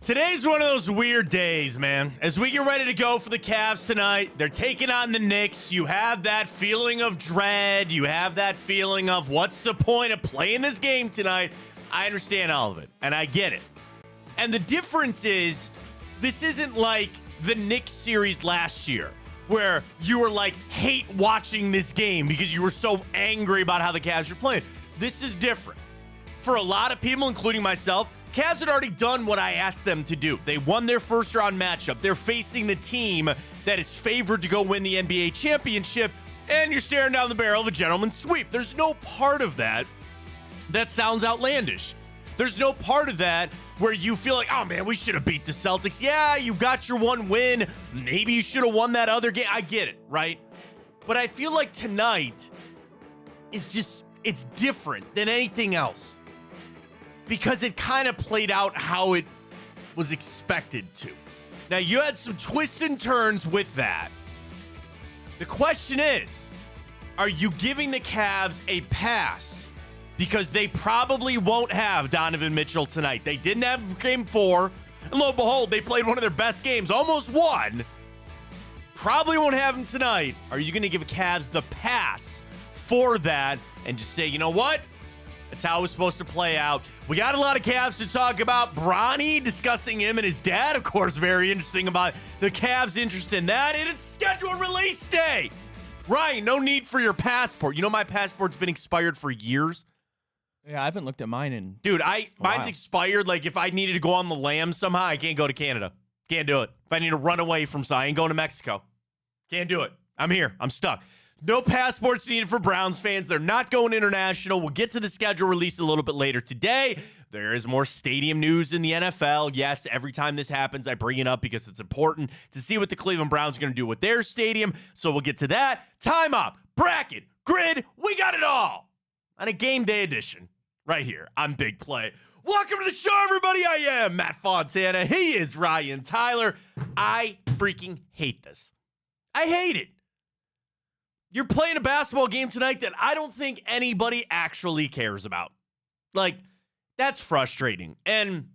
Today's one of those weird days, man. As we get ready to go for the Cavs tonight, they're taking on the Knicks. You have that feeling of dread. You have that feeling of what's the point of playing this game tonight? I understand all of it, and I get it. And the difference is, this isn't like the Knicks series last year, where you were like, hate watching this game because you were so angry about how the Cavs were playing. This is different. For a lot of people, including myself, Cavs had already done what I asked them to do. They won their first round matchup. They're facing the team that is favored to go win the NBA championship, and you're staring down the barrel of a gentleman's sweep. There's no part of that that sounds outlandish. There's no part of that where you feel like, oh man, we should have beat the Celtics. Yeah, you got your one win. Maybe you should have won that other game. I get it, right? But I feel like tonight is just, it's different than anything else, because it kind of played out how it was expected to. Now, you had some twists and turns with that. The question is, are you giving the Cavs a pass because they probably won't have Donovan Mitchell tonight? They didn't have game 4, and lo and behold, they played one of their best games, almost won. Probably won't have him tonight. Are you going to give Cavs the pass for that and just say, you know what? That's how it was supposed to play out. We got a lot of Cavs to talk about. Bronny discussing him and his dad, of course, very interesting about the Cavs' interest in that. And it's scheduled release day. Ryan, no need for your passport. You know my passport's been expired for years. Yeah, I haven't looked at mine in Dude, mine's expired. Like, if I needed to go on the lam somehow, I can't go to Canada. Can't do it. If I need to run away from something, I ain't going to Mexico. Can't do it. I'm here. I'm stuck. No passports needed for Browns fans. They're not going international. We'll get to the schedule release a little bit later today. There is more stadium news in the NFL. Yes, every time this happens, I bring it up because it's important to see what the Cleveland Browns are going to do with their stadium. So we'll get to that. Time up, bracket, grid, we got it all on a game day edition right here on Big Play. Welcome to the show, everybody. I am Matt Fontana. He is Ryan Tyler. I freaking hate this. I hate it. You're playing a basketball game tonight that I don't think anybody actually cares about. Like, that's frustrating. And,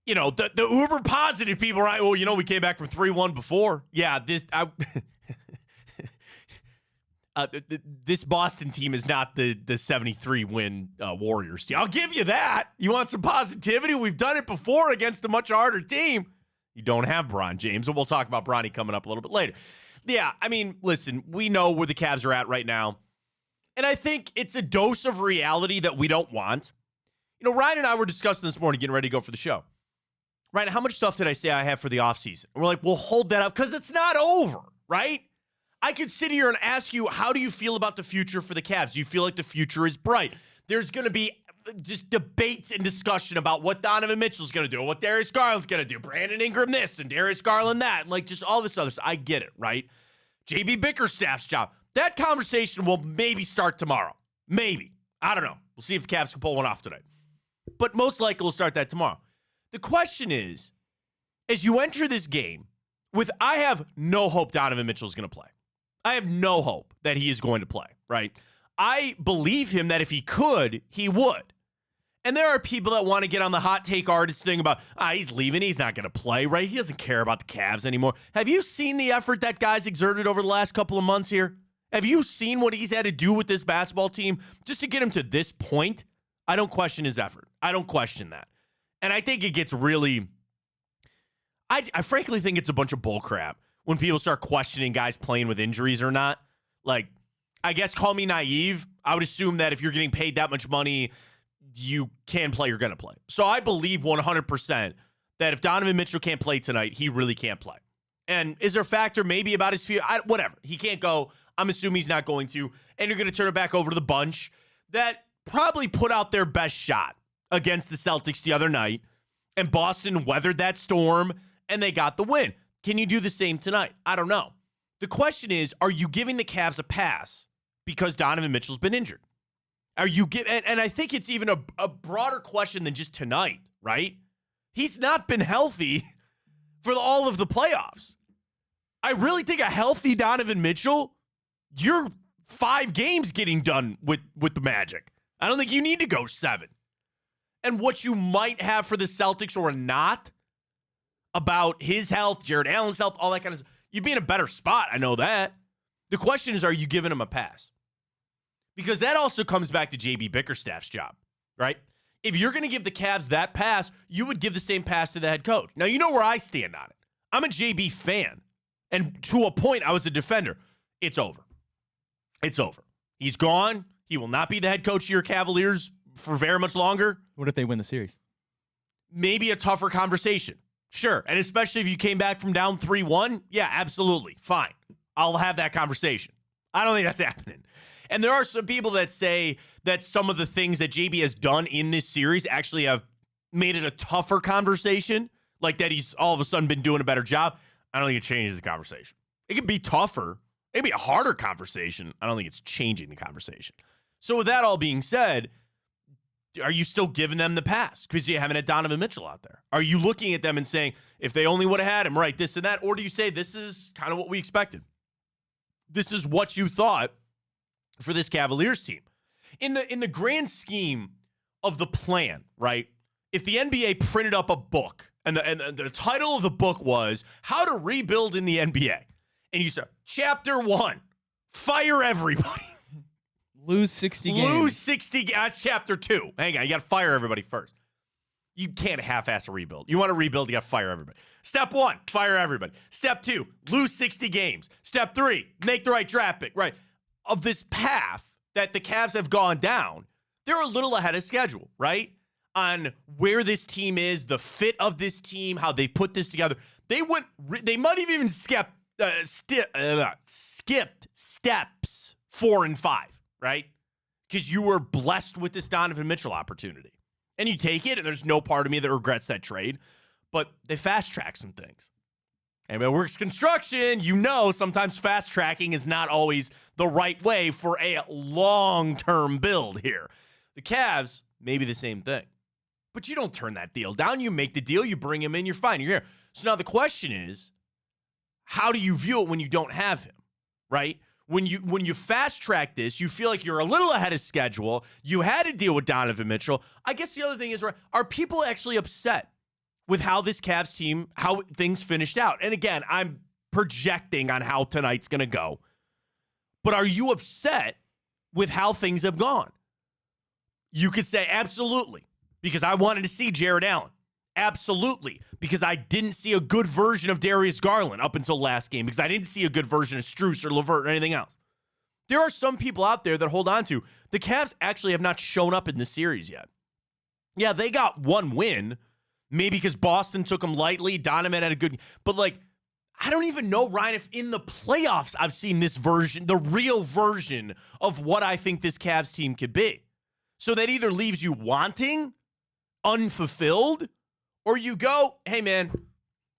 you know, the uber positive people, right? Well, you know, we came back from 3-1 before. Yeah, this Boston team is not the 73-win Warriors team. I'll give you that. You want some positivity? We've done it before against a much harder team. You don't have Bron James, and we'll talk about Bronny coming up a little bit later. Yeah, I mean, listen, we know where the Cavs are at right now, and I think it's a dose of reality that we don't want. You know, Ryan and I were discussing this morning, getting ready to go for the show. Ryan, how much stuff did I say I have for the offseason? And we're like, we'll hold that up because it's not over, right? I could sit here and ask you, how do you feel about the future for the Cavs? Do you feel like the future is bright? There's going to be just debates and discussion about what Donovan Mitchell's going to do, what Darius Garland's going to do, Brandon Ingram this and Darius Garland that, and like just all this other stuff. I get it, right? JB Bickerstaff's job. That conversation will maybe start tomorrow. Maybe. I don't know. We'll see if the Cavs can pull one off tonight. But most likely we'll start that tomorrow. The question is, as you enter this game with, I have no hope Donovan Mitchell's going to play. I have no hope that he is going to play, right? I believe him that if he could, he would. And there are people that want to get on the hot take artist thing about, he's leaving, he's not going to play, right? He doesn't care about the Cavs anymore. Have you seen the effort that guy's exerted over the last couple of months here? Have you seen what he's had to do with this basketball team just to get him to this point? I don't question his effort. I don't question that. And I think it gets really, I frankly think it's a bunch of bull crap when people start questioning guys playing with injuries or not. Like, I guess call me naive. I would assume that if you're getting paid that much money, you can play, you're going to play. So I believe 100% that if Donovan Mitchell can't play tonight, he really can't play. And is there a factor maybe about his fear? Whatever. He can't go. I'm assuming he's not going to. And you're going to turn it back over to the bunch that probably put out their best shot against the Celtics the other night. And Boston weathered that storm, and they got the win. Can you do the same tonight? I don't know. The question is, are you giving the Cavs a pass because Donovan Mitchell's been injured? Are you and I think it's even a broader question than just tonight, right? He's not been healthy for all of the playoffs. I really think a healthy Donovan Mitchell, you're 5 games getting done with the Magic. I don't think you need to go 7. and what you might have for the Celtics or not about his health, Jared Allen's health, all that kind of stuff, you'd be in a better spot. I know that. The question is, are you giving him a pass? Because that also comes back to JB Bickerstaff's job, right? If you're going to give the Cavs that pass, you would give the same pass to the head coach. Now, you know where I stand on it. I'm a JB fan. And to a point, I was a defender. It's over. It's over. He's gone. He will not be the head coach of your Cavaliers for very much longer. What if they win the series? Maybe a tougher conversation. Sure. And especially if you came back from down 3-1. Yeah, absolutely. Fine. I'll have that conversation. I don't think that's happening. And there are some people that say that some of the things that JB has done in this series actually have made it a tougher conversation, like that he's all of a sudden been doing a better job. I don't think it changes the conversation. It could be tougher. It could be a harder conversation. I don't think it's changing the conversation. So with that all being said, are you still giving them the pass because you haven't had Donovan Mitchell out there? Are you looking at them and saying, if they only would have had him, right, this and that? Or do you say, this is kind of what we expected? This is what you thought for this Cavaliers team. In the grand scheme of the plan, right? If the NBA printed up a book and the title of the book was How to Rebuild in the NBA, and you said, Chapter 1, fire everybody. Lose 60 games. Lose 60 games. That's Chapter 2. Hang on, you got to fire everybody first. You can't half-ass a rebuild. You want to rebuild, you got to fire everybody. Step 1, fire everybody. Step 2, lose 60 games. Step 3, make the right draft pick. Right. Of this path that the Cavs have gone down, they're a little ahead of schedule, right? On where this team is, the fit of this team, how they put this together. They might have even skipped steps 4 and 5, right? Because you were blessed with this Donovan Mitchell opportunity. And you take it, and there's no part of me that regrets that trade. But they fast-track some things. Anybody who works construction, you know sometimes fast-tracking is not always the right way for a long-term build here. The Cavs, maybe the same thing. But you don't turn that deal down. You make the deal. You bring him in. You're fine. You're here. So now the question is, how do you view it when you don't have him, right? When you fast-track this, you feel like you're a little ahead of schedule. You had to deal with Donovan Mitchell. I guess the other thing is, right, are people actually upset with how this Cavs team, how things finished out? And again, I'm projecting on how tonight's going to go. But are you upset with how things have gone? You could say absolutely, because I wanted to see Jared Allen. Absolutely, because I didn't see a good version of Darius Garland up until last game, because I didn't see a good version of Strus or LeVert or anything else. There are some people out there that hold on to, the Cavs actually have not shown up in this series yet. Yeah, they got one win, maybe because Boston took them lightly, Donovan had a good, but like, I don't even know, Ryan, if in the playoffs I've seen this version, the real version of what I think this Cavs team could be. So that either leaves you wanting, unfulfilled, or you go, hey, man,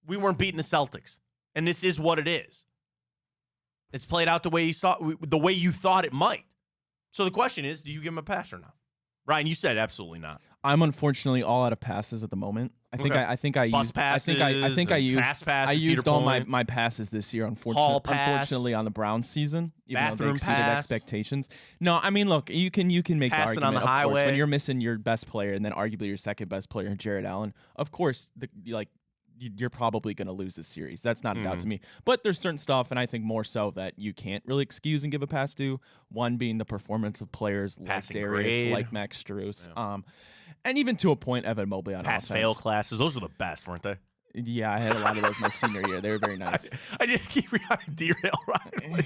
we weren't beating the Celtics, and this is what it is. It's played out the way you thought it might. So the question is, do you give him a pass or not? Ryan, you said absolutely not. I'm unfortunately all out of passes at the moment. I think I Bus used passes, fast passes, I used all point. my passes this year. Hall pass. Unfortunately, on the Browns season, even though they Bathroom exceeded pass. expectations. No, I mean, look, you can make the Passing argument. on the of course, highway. when you're missing your best player and then arguably your second best player, Jared Allen. Of course, you're probably going to lose this series. That's not a doubt to me. But there's certain stuff, and I think more so that you can't really excuse and give a pass to. One being the performance of players Passing like Darius, grade. like Max Strus, Yeah. And even to a point, Evan Mobley on offense. Pass-fail classes. Those were the best, weren't they? Yeah, I had a lot of those my senior year. They were very nice. I just keep trying to derail Ryan.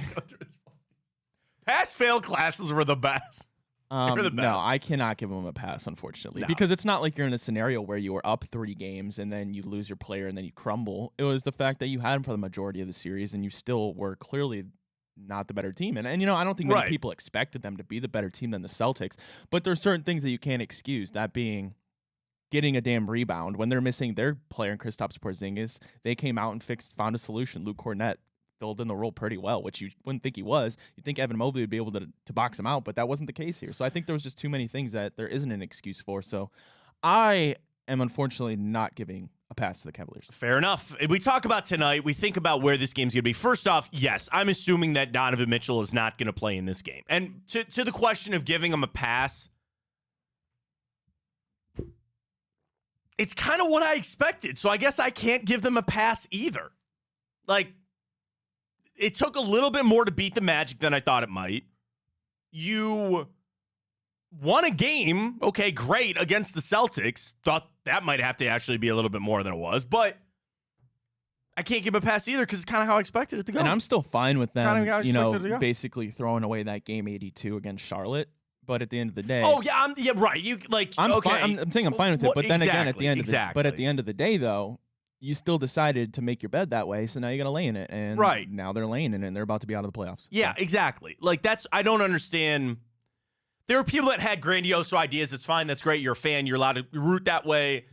Pass-fail classes were the best. They were the best. No, I cannot give him a pass, unfortunately, No. because it's not like you're in a scenario where you were up 3 games and then you lose your player and then you crumble. It was the fact that you had him for the majority of the series and you still were clearly not the better team. And I don't think many people expected them to be the better team than the Celtics, but there's certain things that you can't excuse, that being getting a damn rebound when they're missing their player in Kristaps Porzingis. They came out and found a solution. Luke Cornett filled in the role pretty well, which you wouldn't think he was. You'd think Evan Mobley would be able to box him out, but that wasn't the case here. So I think there was just too many things that there isn't an excuse for. So I am unfortunately not giving a pass to the Cavaliers. Fair enough. We talk about tonight. We think about where this game's going to be. First off, yes, I'm assuming that Donovan Mitchell is not going to play in this game. And to the question of giving him a pass, it's kind of what I expected. So I guess I can't give them a pass either. Like, it took a little bit more to beat the Magic than I thought it might. You won a game, okay, great, against the Celtics. Thought that might have to actually be a little bit more than it was, but I can't give them a pass either because it's kind of how I expected it to go. And I'm still fine with them, Kinda basically throwing away that game 82 against Charlotte. But at the end of the day, right. You like I'm okay. fine, I'm saying I'm fine with it. But then again, at the end of the day, though, you still decided to make your bed that way, so now you're gonna lay in it, and now they're laying in it, and they're about to be out of the playoffs. Yeah, exactly. Like I don't understand. There are people that had grandiose ideas. It's fine. That's great. You're a fan. You're allowed to root that way.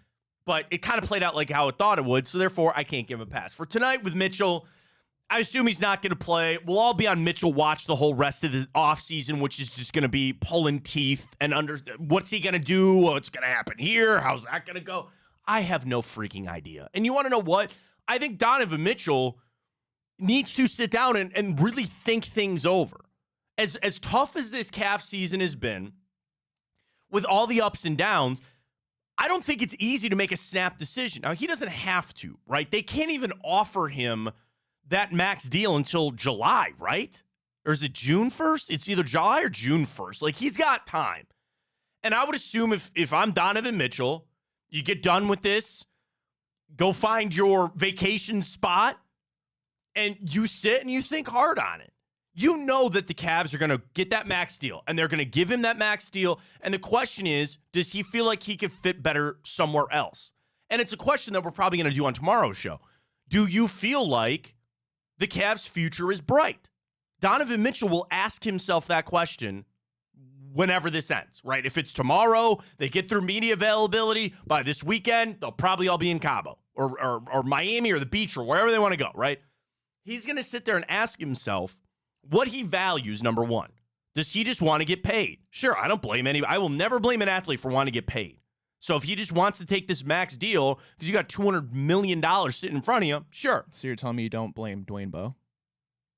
But it kind of played out like how it thought it would, so therefore I can't give him a pass. For tonight with Mitchell, I assume he's not going to play. We'll all be on Mitchell watch the whole rest of the offseason, which is just going to be pulling teeth and what's he going to do? What's going to happen here? How's that going to go? I have no freaking idea. And you want to know what? I think Donovan Mitchell needs to sit down and really think things over. As tough as this Cavs season has been, with all the ups and downs, I don't think it's easy to make a snap decision. Now, he doesn't have to, right? They can't even offer him that max deal until July, right? Or is it June 1st? It's either July or June 1st. Like, he's got time. And I would assume if I'm Donovan Mitchell, you get done with this, go find your vacation spot, and you sit and you think hard on it. You know that the Cavs are going to get that max deal, and they're going to give him that max deal. And the question is, does he feel like he could fit better somewhere else? And it's a question that we're probably going to do on tomorrow's show. Do you feel like the Cavs' future is bright? Donovan Mitchell will ask himself that question whenever this ends, right? If it's tomorrow, they get through media availability. By this weekend, they'll probably all be in Cabo or Miami or the beach or wherever they want to go, right? He's going to sit there and ask himself what he values, number one. Does he just want to get paid? Sure, I don't blame anybody. I will never blame an athlete for wanting to get paid. So if he just wants to take this max deal because you got $200 million sitting in front of you, sure. So you're telling me you don't blame Dwayne Bowe?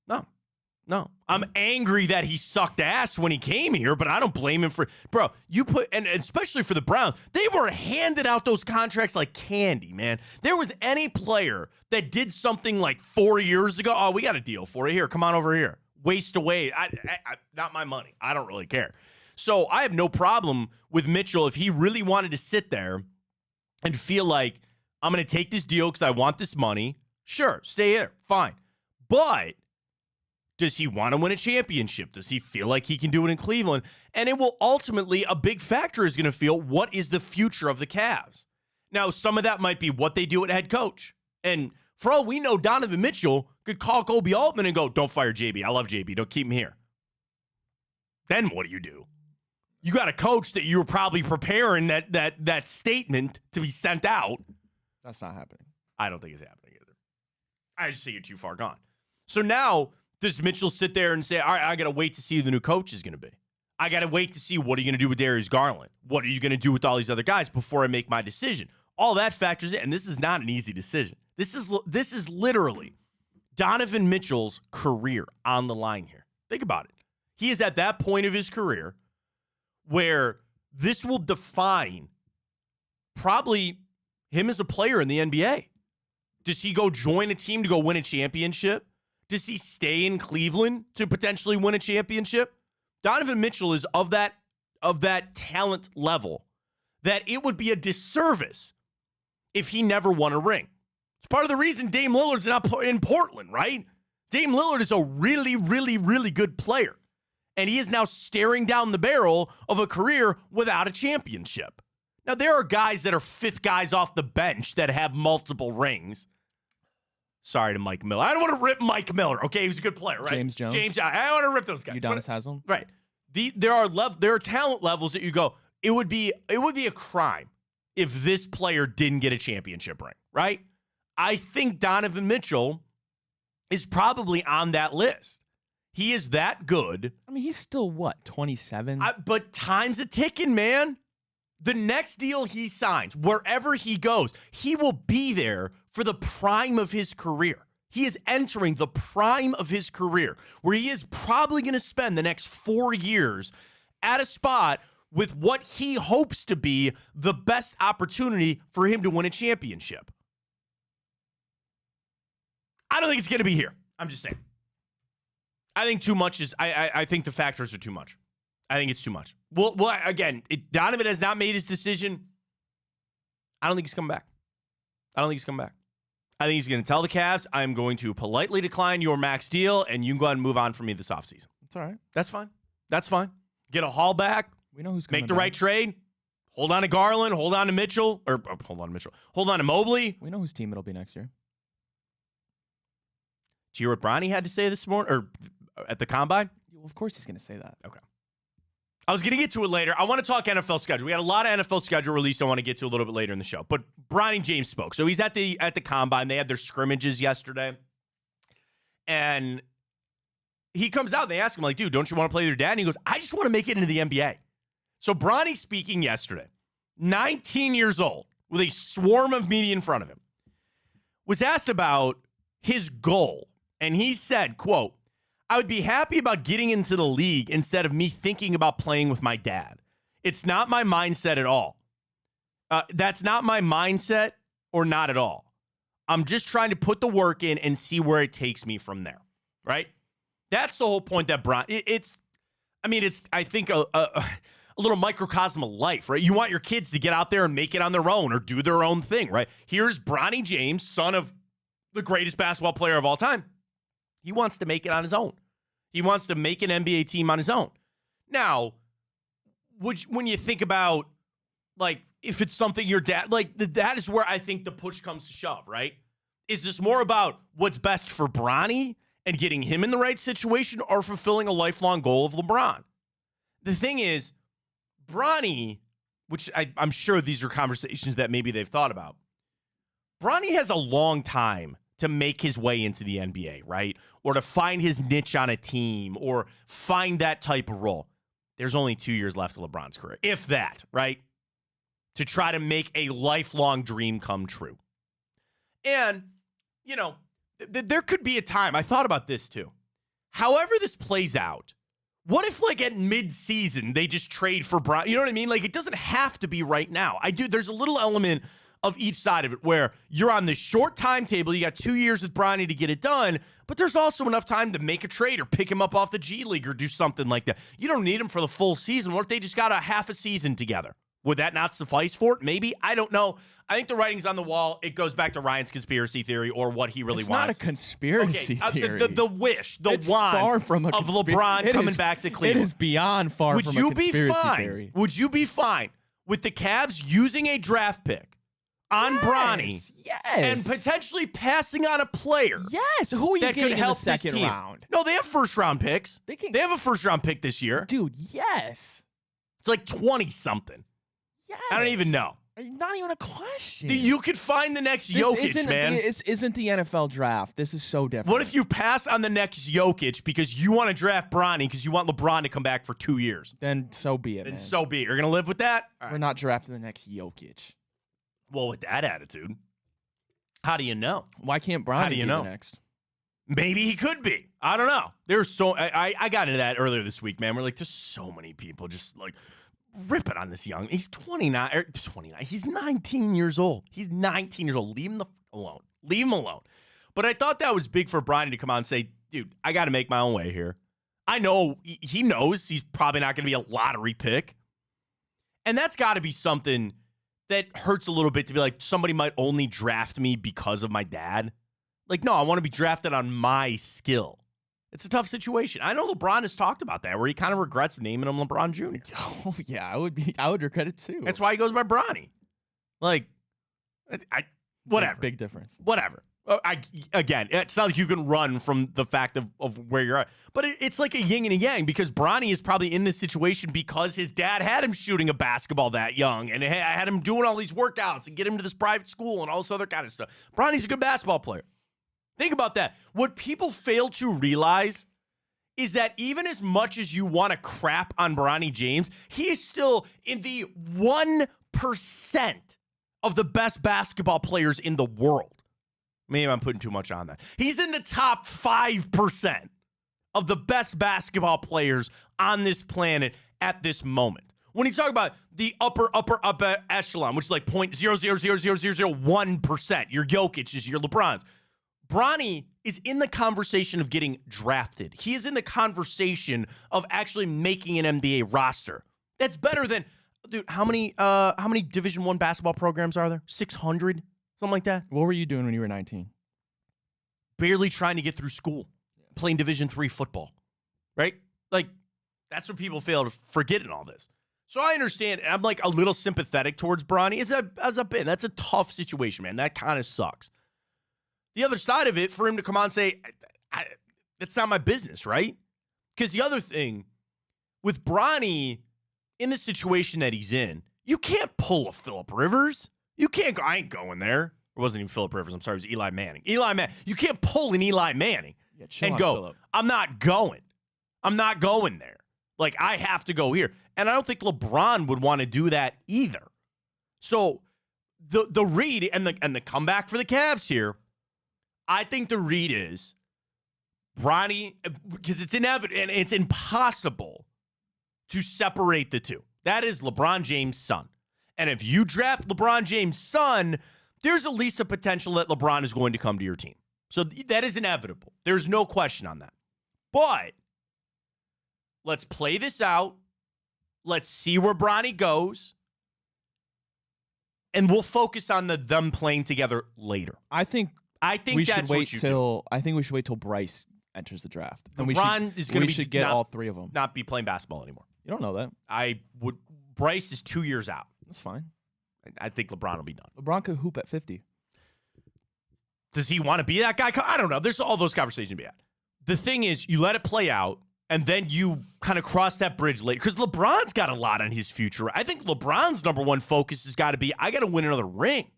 No. I'm angry that he sucked ass when he came here, but I don't blame him for... Bro, and especially for the Browns, they were handed out those contracts like candy, man. There was any player that did something like 4 years ago, oh, we got a deal for you. Here, come on over here. Waste away. Not my money. I don't really care. So I have no problem with Mitchell if he really wanted to sit there and feel like, I'm going to take this deal because I want this money. Sure, stay here. Fine. But does he want to win a championship? Does he feel like he can do it in Cleveland? And it will ultimately, a big factor is going to feel, what is the future of the Cavs? Now, some of that might be what they do at head coach. And for all we know, Donovan Mitchell could call Kobe Altman and go, don't fire JB. I love JB. Don't keep him here. Then what do? You got a coach that you were probably preparing that statement to be sent out. That's not happening. I don't think it's happening either. I just think you're too far gone. So now, does Mitchell sit there and say, all right, I got to wait to see who the new coach is going to be? I got to wait to see, what are you going to do with Darius Garland? What are you going to do with all these other guys before I make my decision? All that factors in, and this is not an easy decision. This is literally Donovan Mitchell's career on the line here. Think about it. He is at that point of his career where this will define probably him as a player in the NBA. Does he go join a team to go win a championship? Does he stay in Cleveland to potentially win a championship? Donovan Mitchell is of that talent level that it would be a disservice if he never won a ring. It's part of the reason Dame Lillard's not in Portland, right? Dame Lillard is a really, really, really good player. And he is now staring down the barrel of a career without a championship. Now, there are guys that are fifth guys off the bench that have multiple rings. Sorry to Mike Miller. I don't want to rip Mike Miller, okay? He was a good player, right? James Jones. I don't want to rip those guys. Udonis Haslem. Right. There are talent levels that you go, it would be a crime if this player didn't get a championship ring, right? I think Donovan Mitchell is probably on that list. He is that good. I mean, he's still, 27? But time's a ticking, man. The next deal he signs, wherever he goes, he will be there for the prime of his career. He is entering the prime of his career, where he is probably going to spend the next 4 years at a spot with what he hopes to be the best opportunity for him to win a championship. I don't think it's going to be here. I'm just saying. I think too much is, I think the factors are too much. I think it's too much. Well, again, Donovan has not made his decision. I don't think he's coming back. I think he's going to tell the Cavs, I'm going to politely decline your max deal, and you can go ahead and move on from me this offseason. That's all right. That's fine. Get a haul back. We know who's coming Make the back. right trade. Hold on to Garland. Hold on to Mitchell. Hold on to Mobley. We know whose team it'll be next year. Did you hear what Bronny had to say this morning, or at the Combine? Well, of course he's going to say that. Okay. I was going to get to it later. I want to talk NFL schedule. We had a lot of NFL schedule release I want to get to a little bit later in the show. But Bronny James spoke. So he's at the Combine. They had their scrimmages yesterday. And he comes out and they ask him, like, dude, don't you want to play with your dad? And he goes, I just want to make it into the NBA. So Bronny speaking yesterday, 19 years old, with a swarm of media in front of him, was asked about his goal. And he said, quote, I would be happy about getting into the league instead of me thinking about playing with my dad. It's not my mindset at all. That's not my mindset, or not at all. I'm just trying to put the work in and see where it takes me from there, right? That's the whole point that it's I think a little microcosm of life, right? You want your kids to get out there and make it on their own or do their own thing, right? Here's Bronny James, son of the greatest basketball player of all time. He wants to make it on his own. He wants to make an NBA team on his own. Now, when you think about, like, if it's something your dad, like, that is where I think the push comes to shove, right? Is this more about what's best for Bronny and getting him in the right situation, or fulfilling a lifelong goal of LeBron? The thing is, Bronny, which I'm sure these are conversations that maybe they've thought about, Bronny has a long time to make his way into the NBA, right? Or to find his niche on a team, or find that type of role. There's only 2 years left of LeBron's career, if that, right? To try to make a lifelong dream come true. And, you know, there could be a time, I thought about this too. However this plays out, what if, like, at mid-season they just trade for Bronny? You know what I mean? Like, it doesn't have to be right now. There's a little element of each side of it where you're on this short timetable. You got 2 years with Bronny to get it done, but there's also enough time to make a trade or pick him up off the G League or do something like that. You don't need him for the full season. What if they just got a half a season together? Would that not suffice for it? Maybe. I don't know. I think the writing's on the wall. It goes back to Ryan's conspiracy theory, or what he really wants. It's not a conspiracy theory. The wish, the it's want far from of LeBron coming back to Cleveland. It is beyond far from a conspiracy theory. Would you be fine with the Cavs using a draft pick on Bronny, and potentially passing on a player? Yes. Who are you that getting could help in the second this team? round? No, they have first-round picks. They have a first-round pick this year. Dude, yes. It's like 20-something. Yes. I don't even know. Not even a question. You could find the next Jokic, man. This isn't the NFL draft. This is so different. What if you pass on the next Jokic because you want to draft Bronny because you want LeBron to come back for 2 years? Then so be it, Then man. so be it. You're going to live with that? All We're right. not drafting the next Jokic. Well, with that attitude, how do you know? Why can't Bronny be know? the next? Maybe he could be. I don't know. There's I got into that earlier this week, man. We're like, there's so many people just like ripping on this young. He's 29. He's 19 years old. He's 19 years old. Leave him alone. Leave him alone. But I thought that was big for Bronny to come out and say, dude, I got to make my own way here. I know he knows he's probably not going to be a lottery pick. And that's got to be something that hurts a little bit, to be like, somebody might only draft me because of my dad. Like, no, I want to be drafted on my skill. It's a tough situation. I know LeBron has talked about that, where he kind of regrets naming him LeBron Jr. Oh yeah, I would regret it too. That's why he goes by Bronny. Like, whatever. Big difference. Whatever. Again, it's not like you can run from the fact of where you're at. But it's like a yin and a yang, because Bronny is probably in this situation because his dad had him shooting a basketball that young and had him doing all these workouts and get him to this private school and all this other kind of stuff. Bronny's a good basketball player. Think about that. What people fail to realize is that even as much as you want to crap on Bronny James, he is still in the 1% of the best basketball players in the world. Maybe I'm putting too much on that. He's in the top 5% of the best basketball players on this planet at this moment. When you talk about the upper echelon, which is like 0.0000001%, your Jokic is your LeBron's. Bronny is in the conversation of getting drafted. He is in the conversation of actually making an NBA roster. That's better than, dude, how many Division I basketball programs are there? 600? Something like that? What were you doing when you were 19? Barely trying to get through school, playing Division III football, right? Like, that's what people fail to forget in all this. So I understand. I'm like a little sympathetic towards Bronny as I've been. That's a tough situation, man. That kind of sucks. The other side of it, for him to come on and say, that's not my business, right? Because the other thing, with Bronny, in the situation that he's in, you can't pull a Phillip Rivers. You can't go, I ain't going there. It wasn't even Phillip Rivers. I'm sorry, it was Eli Manning. You can't pull an Eli Manning and go, Phillip. I'm not going. I'm not going there. Like, I have to go here. And I don't think LeBron would want to do that either. So the read and the comeback for the Cavs here, I think the read is Bronny, because it's inevitable and it's impossible to separate the two. That is LeBron James' son. And if you draft LeBron James' son, there's at least a potential that LeBron is going to come to your team. So that is inevitable. There's no question on that. But let's play this out. Let's see where Bronny goes. And we'll focus on them playing together later. I think we should wait till Bryce enters the draft. And we should get all three of them. Not be playing basketball anymore. You don't know that. Bryce is 2 years out. That's fine. I think LeBron will be done. LeBron could hoop at 50. Does he want to be that guy? I don't know. There's all those conversations to be had. The thing is, you let it play out, and then you kind of cross that bridge later. Because LeBron's got a lot on his future. I think LeBron's number one focus has got to be, I got to win another ring.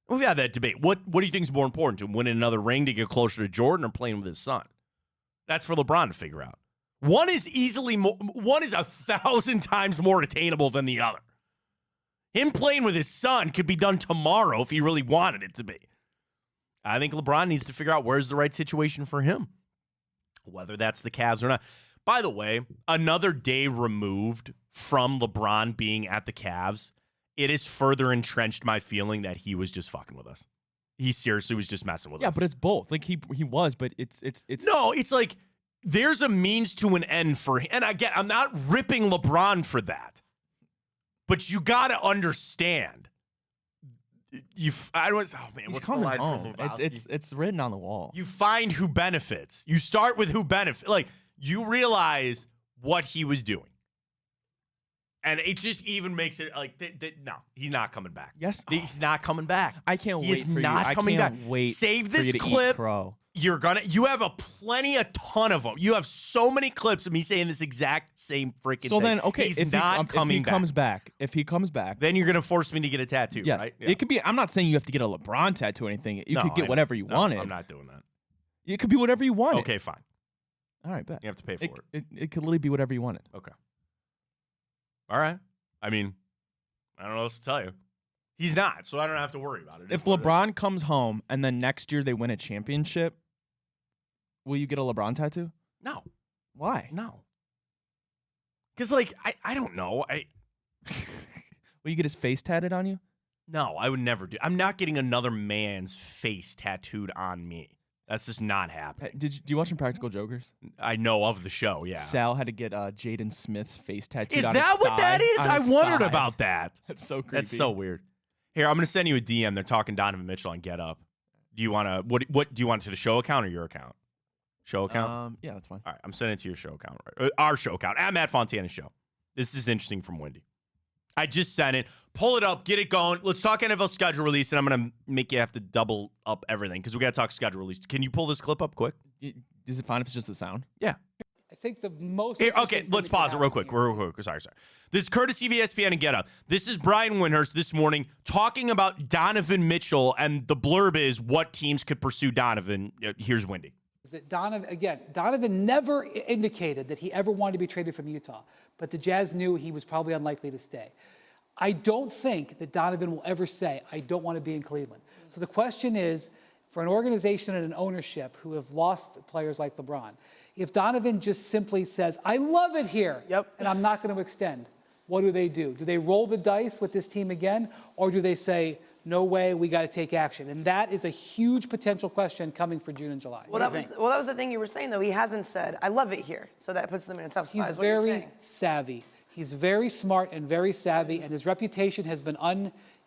We've had that debate. What do you think is more important to him? Winning another ring to get closer to Jordan or playing with his son? That's for LeBron to figure out. One is 1,000 times more attainable than the other. Him playing with his son could be done tomorrow if he really wanted it to be. I think LeBron needs to figure out where's the right situation for him, whether that's the Cavs or not. By the way, another day removed from LeBron being at the Cavs, it has further entrenched my feeling that he was just fucking with us. He seriously was just messing with us. Yeah, but it's both. Like he was, but it's no. It's like there's a means to an end for him. And again, I'm not ripping LeBron for that, but you got to understand. He's coming home. It's written on the wall. You find who benefits. You start with who benefits. Like, you realize what he was doing. And it just even makes it like, no, he's not coming back. Yes. He's not coming back. I can't wait for you. I can't wait. Save this clip. You have a ton of them. You have so many clips of me saying this exact same freaking thing. So then, okay, if he comes back, then you're going to force me to get a tattoo, yes, right? Yeah. It could be, I'm not saying you have to get a LeBron tattoo or anything. You could get whatever you wanted. I'm not doing that. It could be whatever you wanted. Okay, fine. All right, bet. You have to pay for it. It could literally be whatever you wanted. Okay. All right. I mean, I don't know what else to tell you. He's not, so I don't have to worry about it. If LeBron comes home and then next year they win a championship, will you get a LeBron tattoo? No. Why? No. Because, like, I don't know. Will you get his face tatted on you? No, I would never do. I'm not getting another man's face tattooed on me. That's just not happening. Do you watch Impractical Jokers? I know of the show, yeah. Sal had to get Jaden Smith's face tattooed Is on that his what thigh, that is? I wondered about that. That's so creepy. That's so weird. Here, I'm going to send you a DM. They're talking Donovan Mitchell on Get Up. Do you want to, what do you want to the show account or your account? Show account? Yeah, that's fine. All right, I'm sending it to your show account. Right? Our show account, at Matt Fontana Show. This is interesting from Wendy. I just sent it. Pull it up. Get it going. Let's talk NFL schedule release, and I'm going to make you have to double up everything because we got to talk schedule release. Can you pull this clip up quick? Is it fine if it's just the sound? Yeah. I think the most... Here, okay, let's pause it real quick. Sorry. This is courtesy of ESPN and Get Up. This is Brian Windhurst this morning talking about Donovan Mitchell, and the blurb is what teams could pursue Donovan. Here's Wendy. That Donovan never indicated that he ever wanted to be traded from Utah, but the Jazz knew he was probably unlikely to stay. I don't think that Donovan will ever say, I don't want to be in Cleveland. So the question is, for an organization and an ownership who have lost players like LeBron, if Donovan just simply says, I love it here, and I'm not going to extend, what do? Do they roll the dice with this team again, or do they say, no way, we got to take action? And that is a huge potential question coming for June and July. Well, that was the thing you were saying, though. He hasn't said, I love it here. So that puts them in a tough spot. He's very savvy. He's very smart and very savvy, and his reputation has been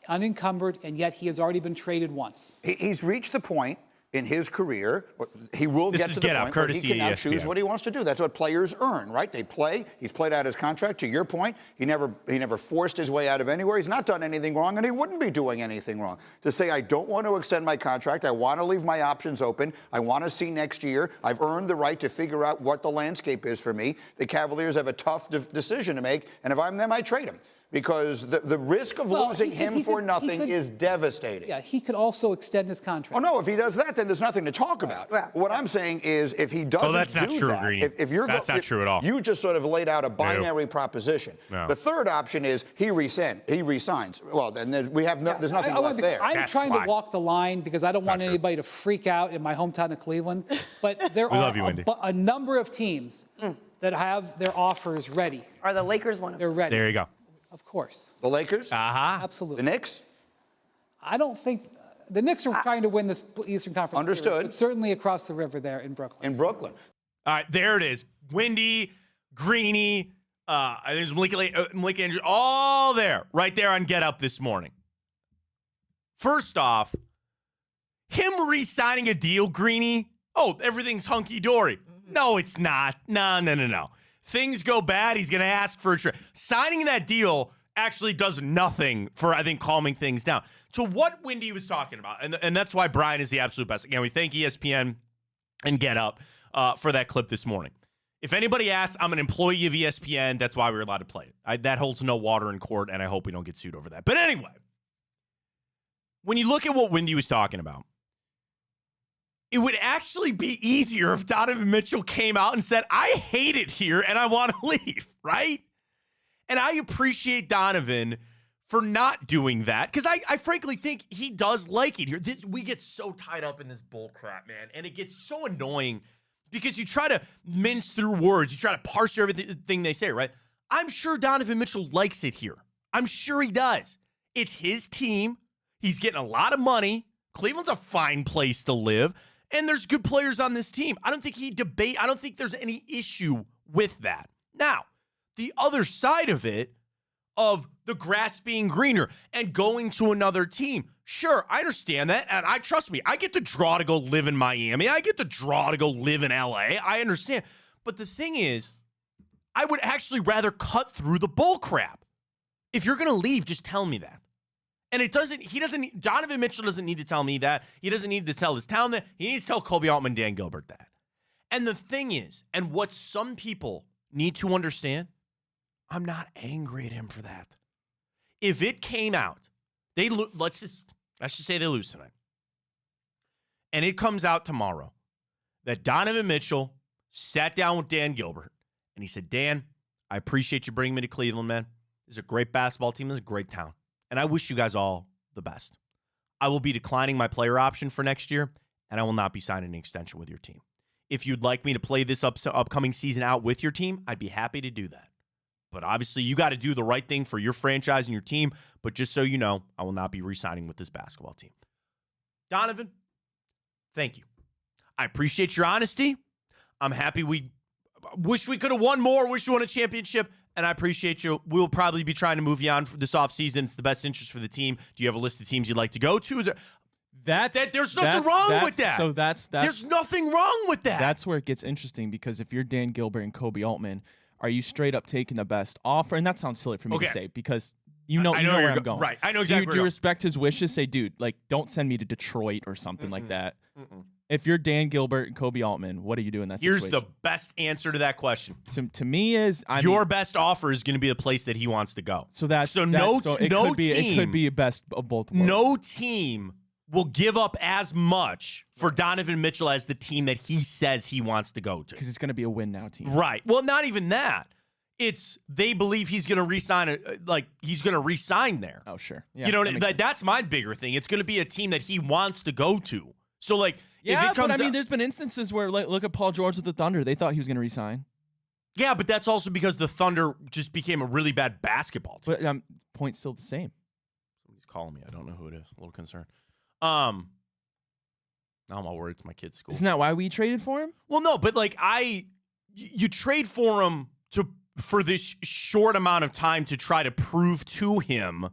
unencumbered, and yet he has already been traded once. He's reached the point in his career, he will get to the point where he can now choose what he wants to do. That's what players earn, right? They play. He's played out his contract. To your point, he never forced his way out of anywhere. He's not done anything wrong, and he wouldn't be doing anything wrong. To say, I don't want to extend my contract. I want to leave my options open. I want to see next year. I've earned the right to figure out what the landscape is for me. The Cavaliers have a tough decision to make, and if I'm them, I trade him. Because the risk of losing him for nothing is devastating. Yeah, he could also extend his contract. Oh, no, if he does that, then there's nothing to talk about. Right. What I'm saying is if he doesn't that's not do true, that, Greeny. That's not true at all. You just sort of laid out a binary proposition. No. The third option is he resigns. Well, then we have there's nothing left there. I'm trying to walk the line because I don't want anybody to freak out in my hometown of Cleveland. But there are a number of teams that have their offers ready. Are the Lakers one of them? They're ready. There you go. Of course. The Lakers? Absolutely. The Knicks? I don't think the Knicks are trying to win this Eastern Conference Understood. Series, but certainly across the river there in Brooklyn. In Brooklyn. All right, there it is. Windy, Greeny, there's Malika Andrews, all there, right there on Get Up this morning. First off, him re-signing a deal, Greeny, everything's hunky-dory. No, it's not. No. Things go bad, he's going to ask for a trade. Signing that deal actually does nothing for, I think, calming things down. To what Windy was talking about, and that's why Brian is the absolute best. Again, we thank ESPN and Get Up for that clip this morning. If anybody asks, I'm an employee of ESPN. That's why we were allowed to play it. That holds no water in court, and I hope we don't get sued over that. But anyway, when you look at what Windy was talking about, it would actually be easier if Donovan Mitchell came out and said, I hate it here and I want to leave, right? And I appreciate Donovan for not doing that because I frankly think he does like it here. We get so tied up in this bull crap, man, and it gets so annoying because you try to mince through words. You try to parse through everything they say, right? I'm sure Donovan Mitchell likes it here. I'm sure he does. It's his team. He's getting a lot of money. Cleveland's a fine place to live. And there's good players on this team. I don't think there's any issue with that. Now, the other side of it, of the grass being greener and going to another team, sure, I understand that. And trust me, I get the draw to go live in Miami. I get the draw to go live in LA. I understand. But the thing is, I would actually rather cut through the bull crap. If you're going to leave, just tell me that. And Donovan Mitchell doesn't need to tell me that. He doesn't need to tell his town that. He needs to tell Kobe Altman, Dan Gilbert that. And the thing is, and what some people need to understand, I'm not angry at him for that. If it came out, let's just say they lose tonight. And it comes out tomorrow that Donovan Mitchell sat down with Dan Gilbert and he said, Dan, I appreciate you bringing me to Cleveland, man. This is a great basketball team. This is a great town. And I wish you guys all the best. I will be declining my player option for next year, and I will not be signing an extension with your team. If you'd like me to play this upcoming season out with your team, I'd be happy to do that. But obviously, you got to do the right thing for your franchise and your team. But just so you know, I will not be re-signing with this basketball team. Donovan, thank you. I appreciate your honesty. I'm happy wish we could have won more, wish we won a championship. And I appreciate you. We'll probably be trying to move you on for this offseason. It's the best interest for the team. Do you have a list of teams you'd like to go to? There's nothing wrong with that. So there's nothing wrong with that. That's where it gets interesting because if you're Dan Gilbert and Kobe Altman, are you straight up taking the best offer? And that sounds silly for me to say because you know where I'm going. Right. I know exactly. Do you respect his wishes? Say, dude, don't send me to Detroit or something like that. If you're Dan Gilbert and Kobe Altman, what are you doing in that situation? Here's the best answer to that question. To me is your best offer is going to be the place that he wants to go. It could be a best of both worlds. No team will give up as much for Donovan Mitchell as the team that he says he wants to go to. Because it's going to be a win now team. Right. Well, not even that. It's they believe he's going to re-sign he's going to re-sign there. Oh, sure. Yeah, that's my bigger thing. It's going to be a team that he wants to go to. So if it comes but there's been instances where look at Paul George with the Thunder. They thought he was going to re-sign. Yeah, but that's also because the Thunder just became a really bad basketball team. But point's still the same. Somebody's calling me. I don't know who it is. A little concerned. Now I'm all worried it's my kid's school. Isn't that why we traded for him? Well, no, but like you trade for him for this short amount of time to try to prove to him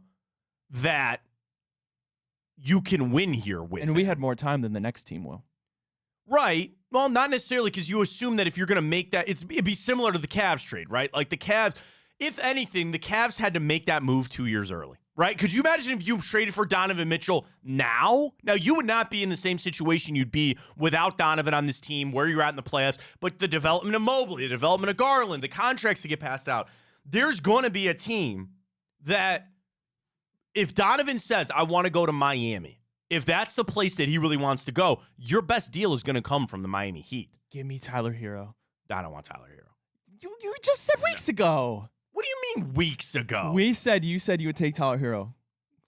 that you can win here with him. And we had more time than the next team will. Right. Well, not necessarily, because you assume that if you're going to make that, it'd be similar to the Cavs trade, right? Like the Cavs, if anything, the Cavs had to make that move 2 years early, right? Could you imagine if you traded for Donovan Mitchell now? Now, you would not be in the same situation you'd be without Donovan on this team, where you're at in the playoffs, but the development of Mobley, the development of Garland, the contracts to get passed out. There's going to be a team that if Donovan says, I want to go to Miami, if that's the place that he really wants to go, your best deal is going to come from the Miami Heat. Give me Tyler Hero. I don't want Tyler Hero. You just said weeks ago. What do you mean weeks ago? You said you would take Tyler Hero.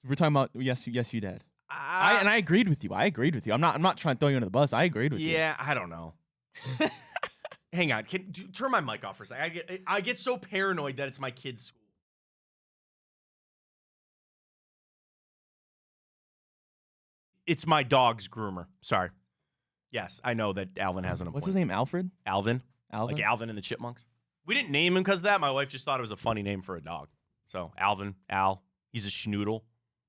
We're talking about yes, you did. And I agreed with you. I'm not trying to throw you under the bus. I agreed with you. Yeah, I don't know. Hang on. Turn my mic off for a second. I get so paranoid that it's my kid's school. It's my dog's groomer. Sorry. Yes, I know that Alvin has an appointment. What's his name? Alfred? Alvin. Like Alvin and the Chipmunks. We didn't name him because of that. My wife just thought it was a funny name for a dog. So Alvin, Al. He's a schnoodle.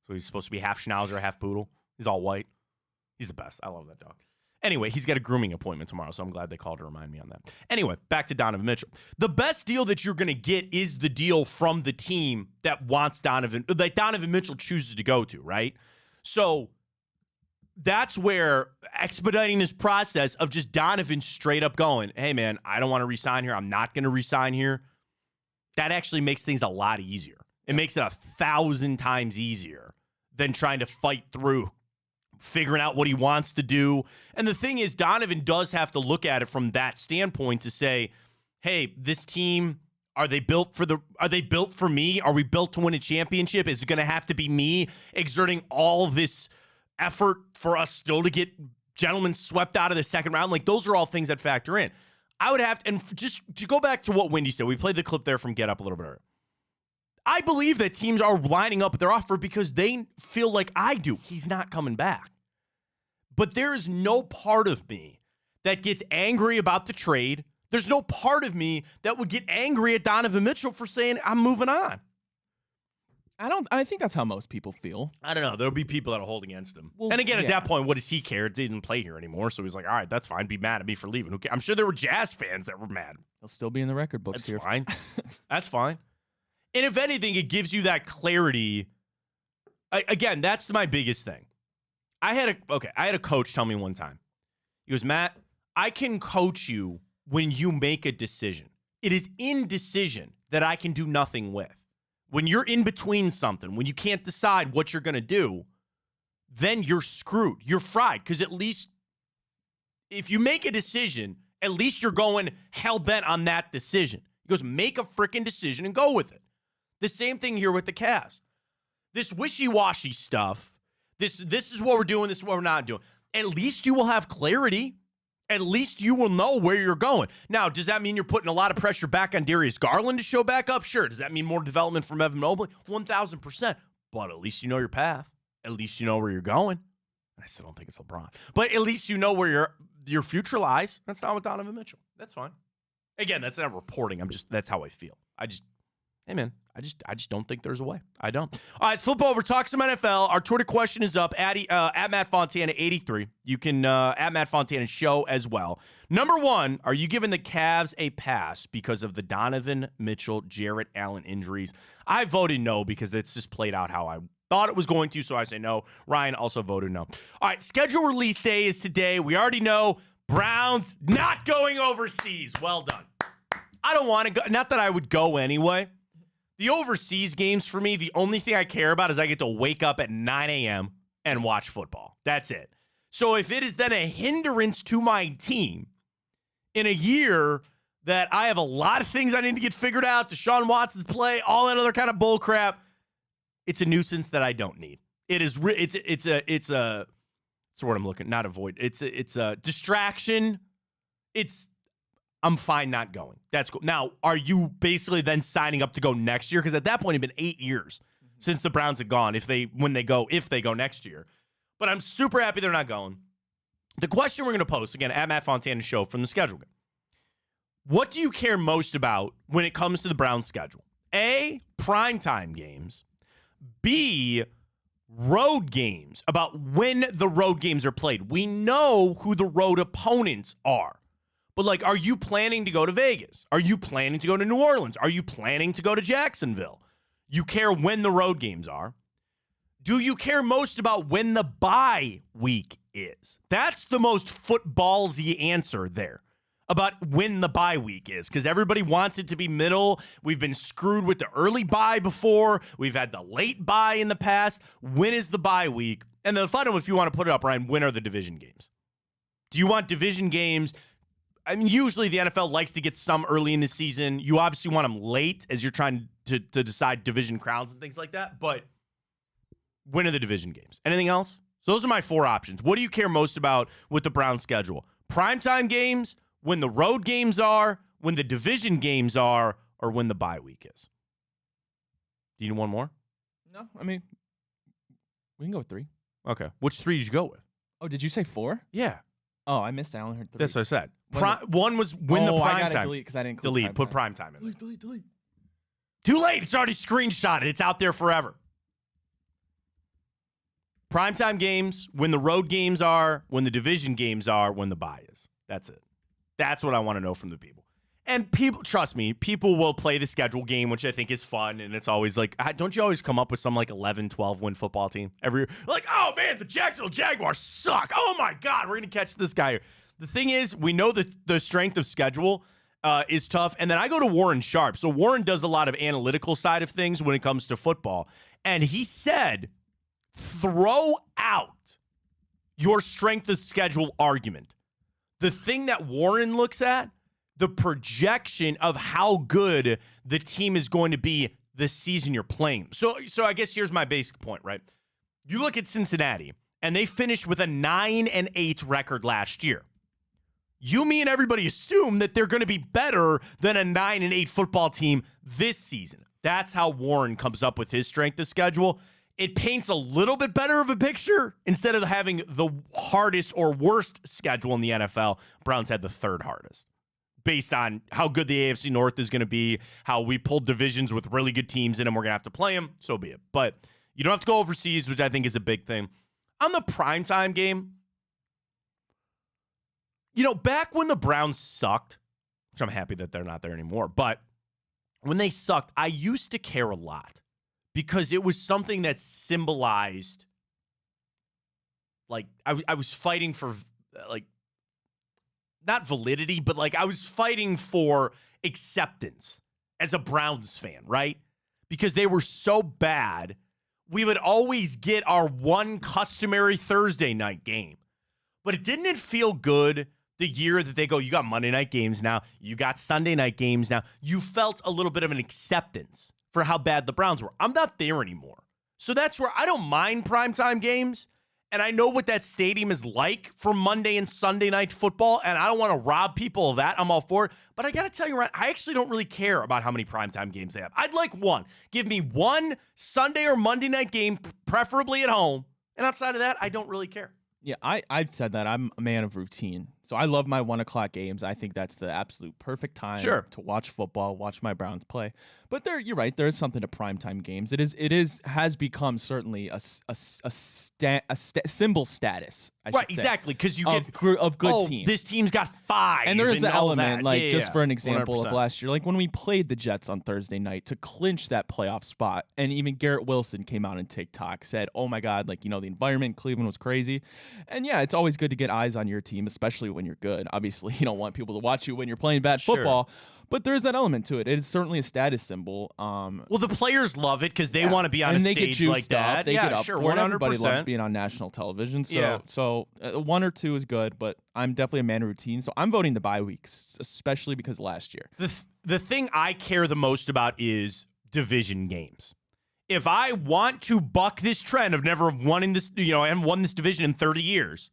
So he's supposed to be half schnauzer, half poodle. He's all white. He's the best. I love that dog. Anyway, he's got a grooming appointment tomorrow, so I'm glad they called to remind me on that. Anyway, back to Donovan Mitchell. The best deal that you're going to get is the deal from the team that wants Donovan Mitchell chooses to go to, right? So that's where expediting this process of just Donovan straight up going, hey, man, I don't want to resign here. I'm not going to resign here. That actually makes things a lot easier. It makes it 1,000 times easier than trying to fight through figuring out what he wants to do. And the thing is, Donovan does have to look at it from that standpoint to say, hey, this team, are they built for me? Are we built to win a championship? Is it going to have to be me exerting all this effort for us still to get gentlemen swept out of the second round? Like, those are all things that factor in. I would have to, and just to go back to what Wendy said, we played the clip there from Get Up a little bit earlier. I believe that teams are lining up their offer because they feel like I do. He's not coming back. But there is no part of me that gets angry about the trade. There's no part of me that would get angry at Donovan Mitchell for saying, I'm moving on. I think that's how most people feel. I don't know. There'll be people that'll hold against him. Well, and again, at that point, what does he care? He didn't play here anymore. So he's like, all right, that's fine. Be mad at me for leaving. Okay. I'm sure there were Jazz fans that were mad. He'll still be in the record books that's here. Fine. That's fine. And if anything, it gives you that clarity. Again, that's my biggest thing. I had a coach tell me one time. He goes, Matt, I can coach you when you make a decision. It is indecision that I can do nothing with. When you're in between something, when you can't decide what you're going to do, then you're screwed. You're fried. Because at least if you make a decision, at least you're going hell-bent on that decision. He goes, make a freaking decision and go with it. The same thing here with the Cavs. This wishy-washy stuff, this is what we're doing, this is what we're not doing. At least you will have clarity. At least you will know where you're going. Now, does that mean you're putting a lot of pressure back on Darius Garland to show back up? Sure. Does that mean more development from Evan Mobley? 1,000%. But at least you know your path. At least you know where you're going. I still don't think it's LeBron. But at least you know where your future lies. That's not with Donovan Mitchell. That's fine. Again, that's not reporting. That's how I feel. Hey, man, I just don't think there's a way. I don't. All right, let's flip over. Talk some NFL. Our Twitter question is up at Matt Fontana 83. You can at Matt Fontana show as well. Number one, are you giving the Cavs a pass because of the Donovan Mitchell, Jarrett Allen injuries? I voted no because it's just played out how I thought it was going to, so I say no. Ryan also voted no. All right, schedule release day is today. We already know Browns not going overseas. Well done. I don't want to go. Not that I would go anyway. The overseas games for me, the only thing I care about is I get to wake up at 9 a.m. and watch football. That's it. So if it is then a hindrance to my team in a year that I have a lot of things I need to get figured out, Deshaun Watson's play, all that other kind of bull crap, it's a nuisance that I don't need. It is. It's a. That's what I'm looking. Not avoid. It's a distraction. I'm fine not going. That's cool. Now, are you basically then signing up to go next year? Because at that point, it's been 8 years since the Browns had gone. If they go next year, but I'm super happy they're not going. The question we're going to post again at Matt Fontana Show from the schedule game. What do you care most about when it comes to the Browns schedule? A, primetime games. B, road games, about when the road games are played. We know who the road opponents are. But, like, are you planning to go to Vegas? Are you planning to go to New Orleans? Are you planning to go to Jacksonville? You care when the road games are. Do you care most about when the bye week is? That's the most footballsy answer there, about when the bye week is, because everybody wants it to be middle. We've been screwed with the early bye before. We've had the late bye in the past. When is the bye week? And the final, if you want to put it up, Ryan, when are the division games? Do you want division games? I mean, usually the NFL likes to get some early in the season. You obviously want them late as you're trying to decide division crowns and things like that. But when are the division games? Anything else? So those are my 4 options. What do you care most about with the Browns schedule? Primetime games, when the road games are, when the division games are, or when the bye week is? Do you need one more? No, I mean, we can go with 3. Okay. Which 3 did you go with? Oh, did you say 4? Yeah. Oh, I missed it. I only heard 3. That's what I said. One was when the prime I gotta time. delete because I didn't include Delete. Put prime time in there. Delete. Too late. It's already screenshotted. It's out there forever. Primetime games, when the road games are, when the division games are, when the bye is. That's it. That's what I want to know from the people. And people, trust me, people will play the schedule game, which I think is fun. And it's always like, don't you always come up with some like 11, 12 win football team every year? Like, oh man, the Jacksonville Jaguars suck. Oh my God, we're going to catch this guy. The thing is, we know that the strength of schedule is tough. And then I go to Warren Sharp. So Warren does a lot of analytical side of things when it comes to football. And he said, throw out your strength of schedule argument. The thing that Warren looks at, the projection of how good the team is going to be this season you're playing. So I guess here's my basic point, right? You look at Cincinnati, and they finished with a 9-8 record last year. You, me, and everybody assume that they're going to be better than a 9-8 football team this season. That's how Warren comes up with his strength of schedule. It paints a little bit better of a picture. Instead of having the hardest or worst schedule in the NFL, Browns had the 3rd hardest, based on how good the AFC North is going to be, how we pulled divisions with really good teams in them. We're going to have to play them, so be it. But you don't have to go overseas, which I think is a big thing. On the primetime game, back when the Browns sucked, which I'm happy that they're not there anymore, but when they sucked, I used to care a lot because it was something that symbolized, like, I was fighting for, like, not validity, but like I was fighting for acceptance as a Browns fan, right? Because they were so bad, we would always get our one customary Thursday night game. But didn't it feel good the year that they go, you got Monday night games now, you got Sunday night games now. You felt a little bit of an acceptance for how bad the Browns were. I'm not there anymore. So that's where I don't mind primetime games. And I know what that stadium is like for Monday and Sunday night football, and I don't want to rob people of that. I'm all for it. But I got to tell you, Ryan, I actually don't really care about how many primetime games they have. I'd like one. Give me one Sunday or Monday night game, preferably at home. And outside of that, I don't really care. Yeah, I've said that. I'm a man of routine. So I love my 1 o'clock games. I think that's the absolute perfect time to watch football, watch my Browns play. But you're right. There is something to primetime games. It has become certainly a symbol status. I should say, exactly, because you get of good teams. This team's got 5, and there is the element, for an example 100%. of last year, like when we played the Jets on Thursday night to clinch that playoff spot, and even Garrett Wilson came out on TikTok said, "Oh my God, the environment in Cleveland was crazy," and yeah, it's always good to get eyes on your team, especially when you're good. Obviously, you don't want people to watch you when you're playing bad football. But there's that element to it. It is certainly a status symbol. Well, the players love it because they want to be on a stage like that. They get up sure, for it. 100%. Everybody loves being on national television. So 1 or 2 is good, but I'm definitely a man of routine. So I'm voting the bye weeks, especially because of last year. The thing I care the most about is division games. If I want to buck this trend of never won this, and won this division in 30 years,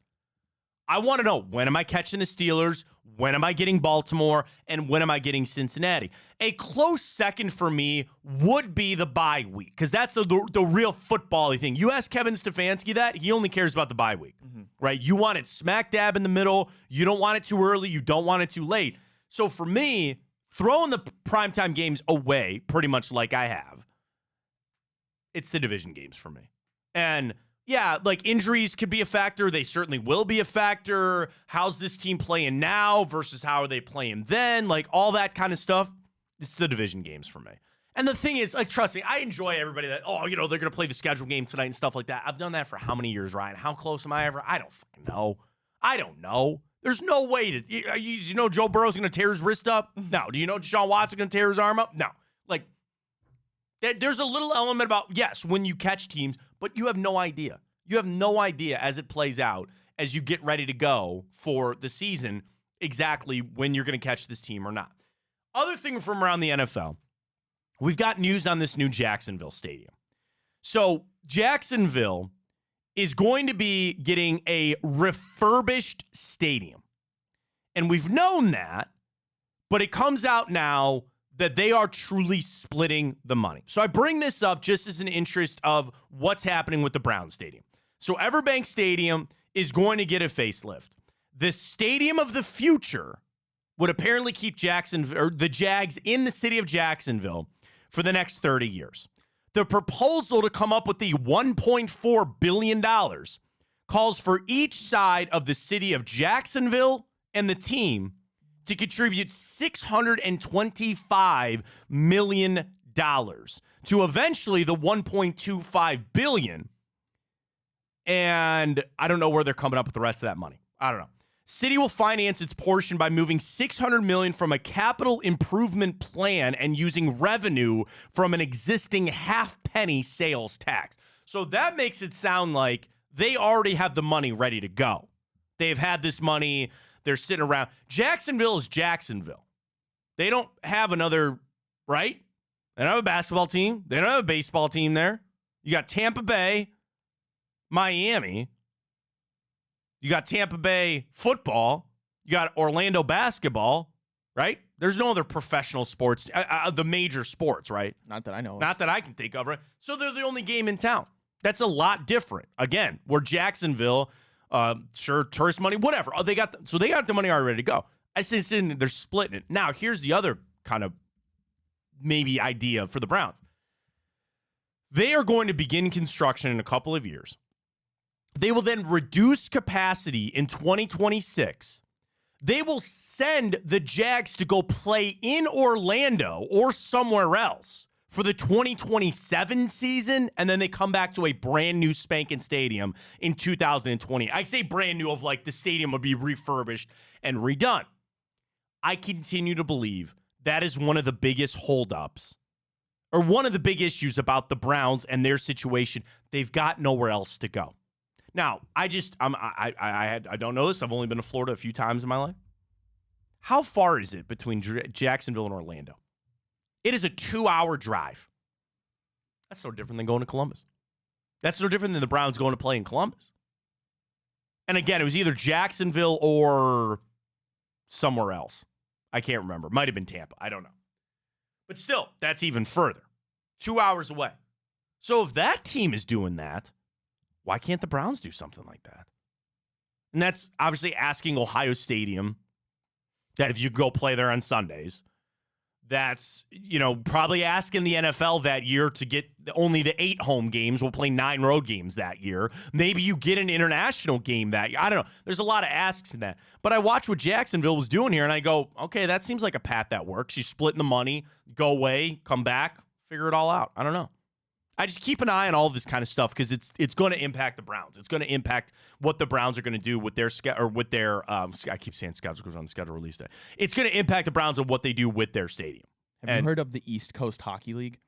I want to know, when am I catching the Steelers? When am I getting Baltimore? And when am I getting Cincinnati? A close second for me would be the bye week, because that's the real football-y thing. You ask Kevin Stefanski that, he only cares about the bye week, right? You want it smack dab in the middle. You don't want it too early. You don't want it too late. So for me, throwing the primetime games away, pretty much like I have, it's the division games for me. And yeah, like injuries could be a factor. They certainly will be a factor. How's this team playing now versus how are they playing then? Like all that kind of stuff. It's the division games for me. And the thing is, like, trust me, I enjoy everybody that, they're going to play the schedule game tonight and stuff like that. I've done that for how many years, Ryan? How close am I ever? I don't fucking know. I don't know. There's no way to, you know Joe Burrow's going to tear his wrist up? No. Do you know Deshaun Watson's going to tear his arm up? No. Like, there's a little element about, yes, when you catch teams, but you have no idea. You have no idea as it plays out, as you get ready to go for the season, exactly when you're going to catch this team or not. Other thing from around the NFL, we've got news on this new Jacksonville stadium. So Jacksonville is going to be getting a refurbished stadium. And we've known that, but it comes out now that they are truly splitting the money. So I bring this up just as an interest of what's happening with the Browns Stadium. So Everbank Stadium is going to get a facelift. The stadium of the future would apparently keep the Jags in the city of Jacksonville for the next 30 years. The proposal to come up with the $1.4 billion calls for each side of the city of Jacksonville and the team to contribute $625 million to eventually the $1.25 billion. And I don't know where they're coming up with the rest of that money. I don't know. City will finance its portion by moving $600 million from a capital improvement plan and using revenue from an existing half-penny sales tax. So that makes it sound like they already have the money ready to go. They've had this money. They're sitting around. Jacksonville is Jacksonville. They don't have another, right? They don't have a basketball team. They don't have a baseball team there. You got Tampa Bay, Miami. You got Tampa Bay football. You got Orlando basketball, right? There's no other professional sports, the major sports, right? Not that I know of. Not that I can think of, right? So they're the only game in town. That's a lot different. Again, we're Jacksonville, sure, tourist money, whatever. Oh, they got the money already ready to go. I say they're splitting it. Now, here's the other kind of maybe idea for the Browns. They are going to begin construction in a couple of years. They will then reduce capacity in 2026. They will send the Jags to go play in Orlando or somewhere else for the 2027 season, and then they come back to a brand new spanking stadium in 2020. I say brand new of like the stadium will be refurbished and redone. I continue to believe that is one of the biggest holdups or one of the big issues about the Browns and their situation. They've got nowhere else to go. Now, I don't know this. I've only been to Florida a few times in my life. How far is it between Jacksonville and Orlando? It is a 2-hour drive. That's no different than going to Columbus. That's no different than the Browns going to play in Columbus. And again, it was either Jacksonville or somewhere else. I can't remember. Might have been Tampa. I don't know. But still, that's even further. 2 hours away. So if that team is doing that, why can't the Browns do something like that? And that's obviously asking Ohio Stadium that if you go play there on Sundays, that's, probably asking the NFL that year to get only the 8 home games. We'll play 9 road games that year. Maybe you get an international game that year. I don't know. There's a lot of asks in that. But I watch what Jacksonville was doing here, and I go, okay, that seems like a path that works. You splitting the money, go away, come back, figure it all out. I don't know. I just keep an eye on all this kind of stuff because it's going to impact the Browns. It's going to impact what the Browns are going to do with their I keep saying schedule because on the schedule release day. It's going to impact the Browns and what they do with their stadium. Have you heard of the East Coast Hockey League?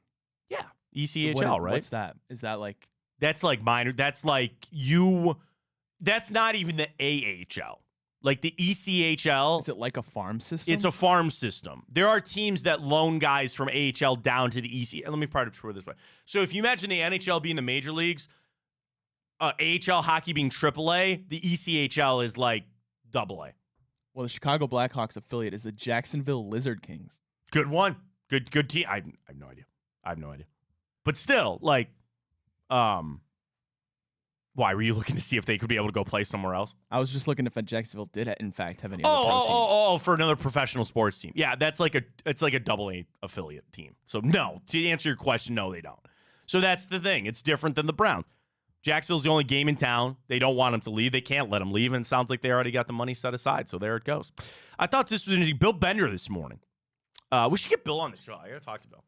Yeah, ECHL, right? What's that? Is that like? That's like minor. That's like That's not even the AHL. Like the ECHL. Is it like a farm system? It's a farm system. There are teams that loan guys from AHL down to the EC. Let me try to put it this way. So if you imagine the NHL being the major leagues, AHL hockey being AAA, the ECHL is like AA. Well, the Chicago Blackhawks affiliate is the Jacksonville Lizard Kings. Good one. Good team. I have no idea. But still, like, why were you looking to see if they could be able to go play somewhere else? I was just looking if Jacksonville did, in fact, have any other pro teams. For another professional sports team. Yeah, it's like a AA affiliate team. So no, to answer your question, no, they don't. So that's the thing. It's different than the Browns. Jacksonville's the only game in town. They don't want him to leave. They can't let him leave, and it sounds like they already got the money set aside. So there it goes. I thought this was interesting. Bill Bender this morning. We should get Bill on the show. I got to talk to Bill.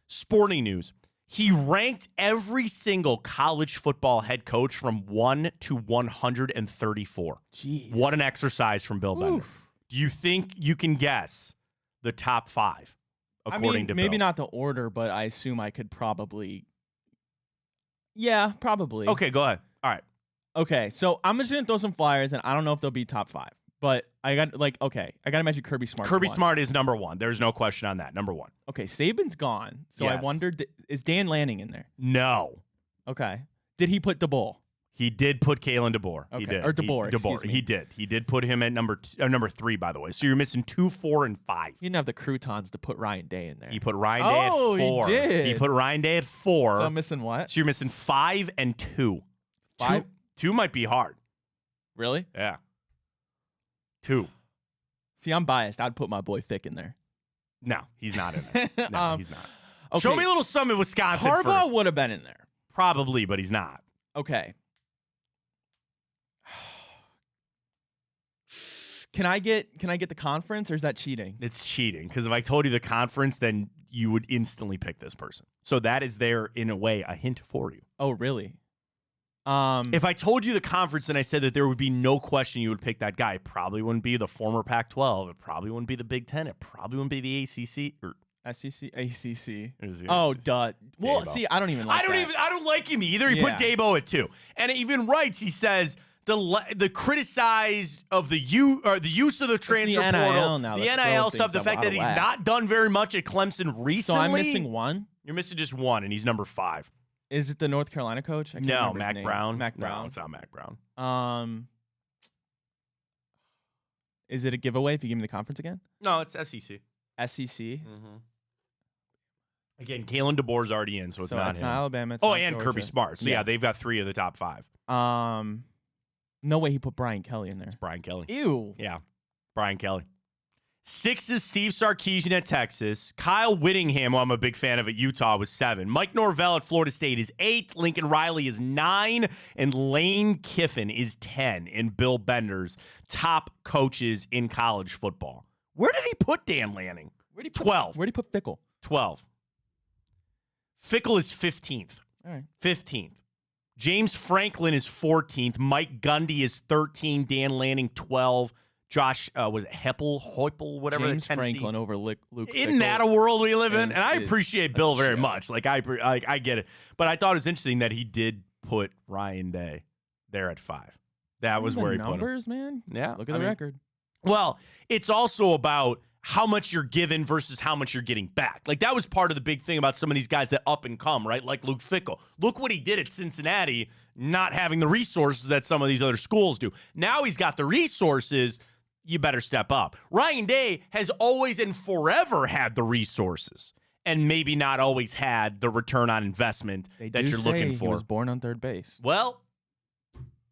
Sporting news. He ranked every single college football head coach from 1 to 134. Jeez. What an exercise from Bill Bender. Do you think you can guess the top 5, according to Bill? Maybe not the order, but I assume I could probably. Yeah, probably. Okay, go ahead. All right. Okay, so I'm just going to throw some flyers, and I don't know if they'll be top 5. But I got to mention Kirby Smart. Kirby Smart is number 1. There's no question on that. Number 1. Okay, Saban's gone. So yes. I wondered, is Dan Lanning in there? No. Okay. Did he put DeBoer? He did put Kalen DeBoer. Okay. He did. Or DeBoer, DeBoer. He did. He did put him at number 3, by the way. So you're missing 2, 4, and 5. He didn't have the croutons to put Ryan Day in there. He put Ryan Day at 4. He did. He put Ryan Day at 4. So I'm missing what? So you're missing 5 and 2. 5? 2 might be hard. Really? Yeah. 2. See, I'm biased. I'd put my boy Fick in there. No, he's not in there. No, he's not. Okay. Show me a little something in Wisconsin Harbaugh first. would have been in there. Probably, but he's not. Okay. Can I get the conference, or is that cheating? It's cheating, because if I told you the conference, then you would instantly pick this person. So that is there, in a way, a hint for you. Oh, really? If I told you the conference and I said that there would be no question you would pick that guy, it probably wouldn't be the former Pac-12. It probably wouldn't be the Big Ten. It probably wouldn't be the ACC or SEC, ACC. Oh, duh. Well, see, I don't even like that. I don't like him either. He put Dabo at 2, and it even writes. He says the criticize of the use of the transfer portal, the NIL stuff, the fact that he's not done very much at Clemson recently. So I'm missing 1. You're missing just 1, and he's number 5. Is it the North Carolina coach? I can't remember his name. Brown. Mac Brown. No, it's not Mac Brown. Is it a giveaway if you give me the conference again? No, it's SEC. SEC. Mm-hmm. Again, Kalen DeBoer's already in, so it's not him. It's not Alabama. It's not and Georgia. Kirby Smart. So yeah, they've got 3 of the top 5. No way he put Brian Kelly in there. It's Brian Kelly. Ew. Yeah, Brian Kelly. 6 is Steve Sarkisian at Texas. Kyle Whittingham, who I'm a big fan of at Utah, was 7. Mike Norvell at Florida State is 8. Lincoln Riley is 9. And Lane Kiffin is 10 in Bill Bender's top coaches in college football. Where did he put Dan Lanning? 12. Where did he put Fickle? 12. Fickle is 15th. All right. 15th. James Franklin is 14th. Mike Gundy is 13. Dan Lanning, 12. Josh, was it Heupel, whatever. James Franklin over Luke Isn't Fickell that a world we live in? And I appreciate Bill very much. Like, I get it. But I thought it was interesting that he did put Ryan Day there at 5. That was where he put him. Numbers, man. Yeah. Look at the record. Well, it's also about how much you're given versus how much you're getting back. Like, that was part of the big thing about some of these guys that up and come, right? Like Luke Fickell. Look what he did at Cincinnati, not having the resources that some of these other schools do. Now he's got the resources. You better step up. Ryan Day has always and forever had the resources and maybe not always had the return on investment that you're looking for. He was born on third base. Well,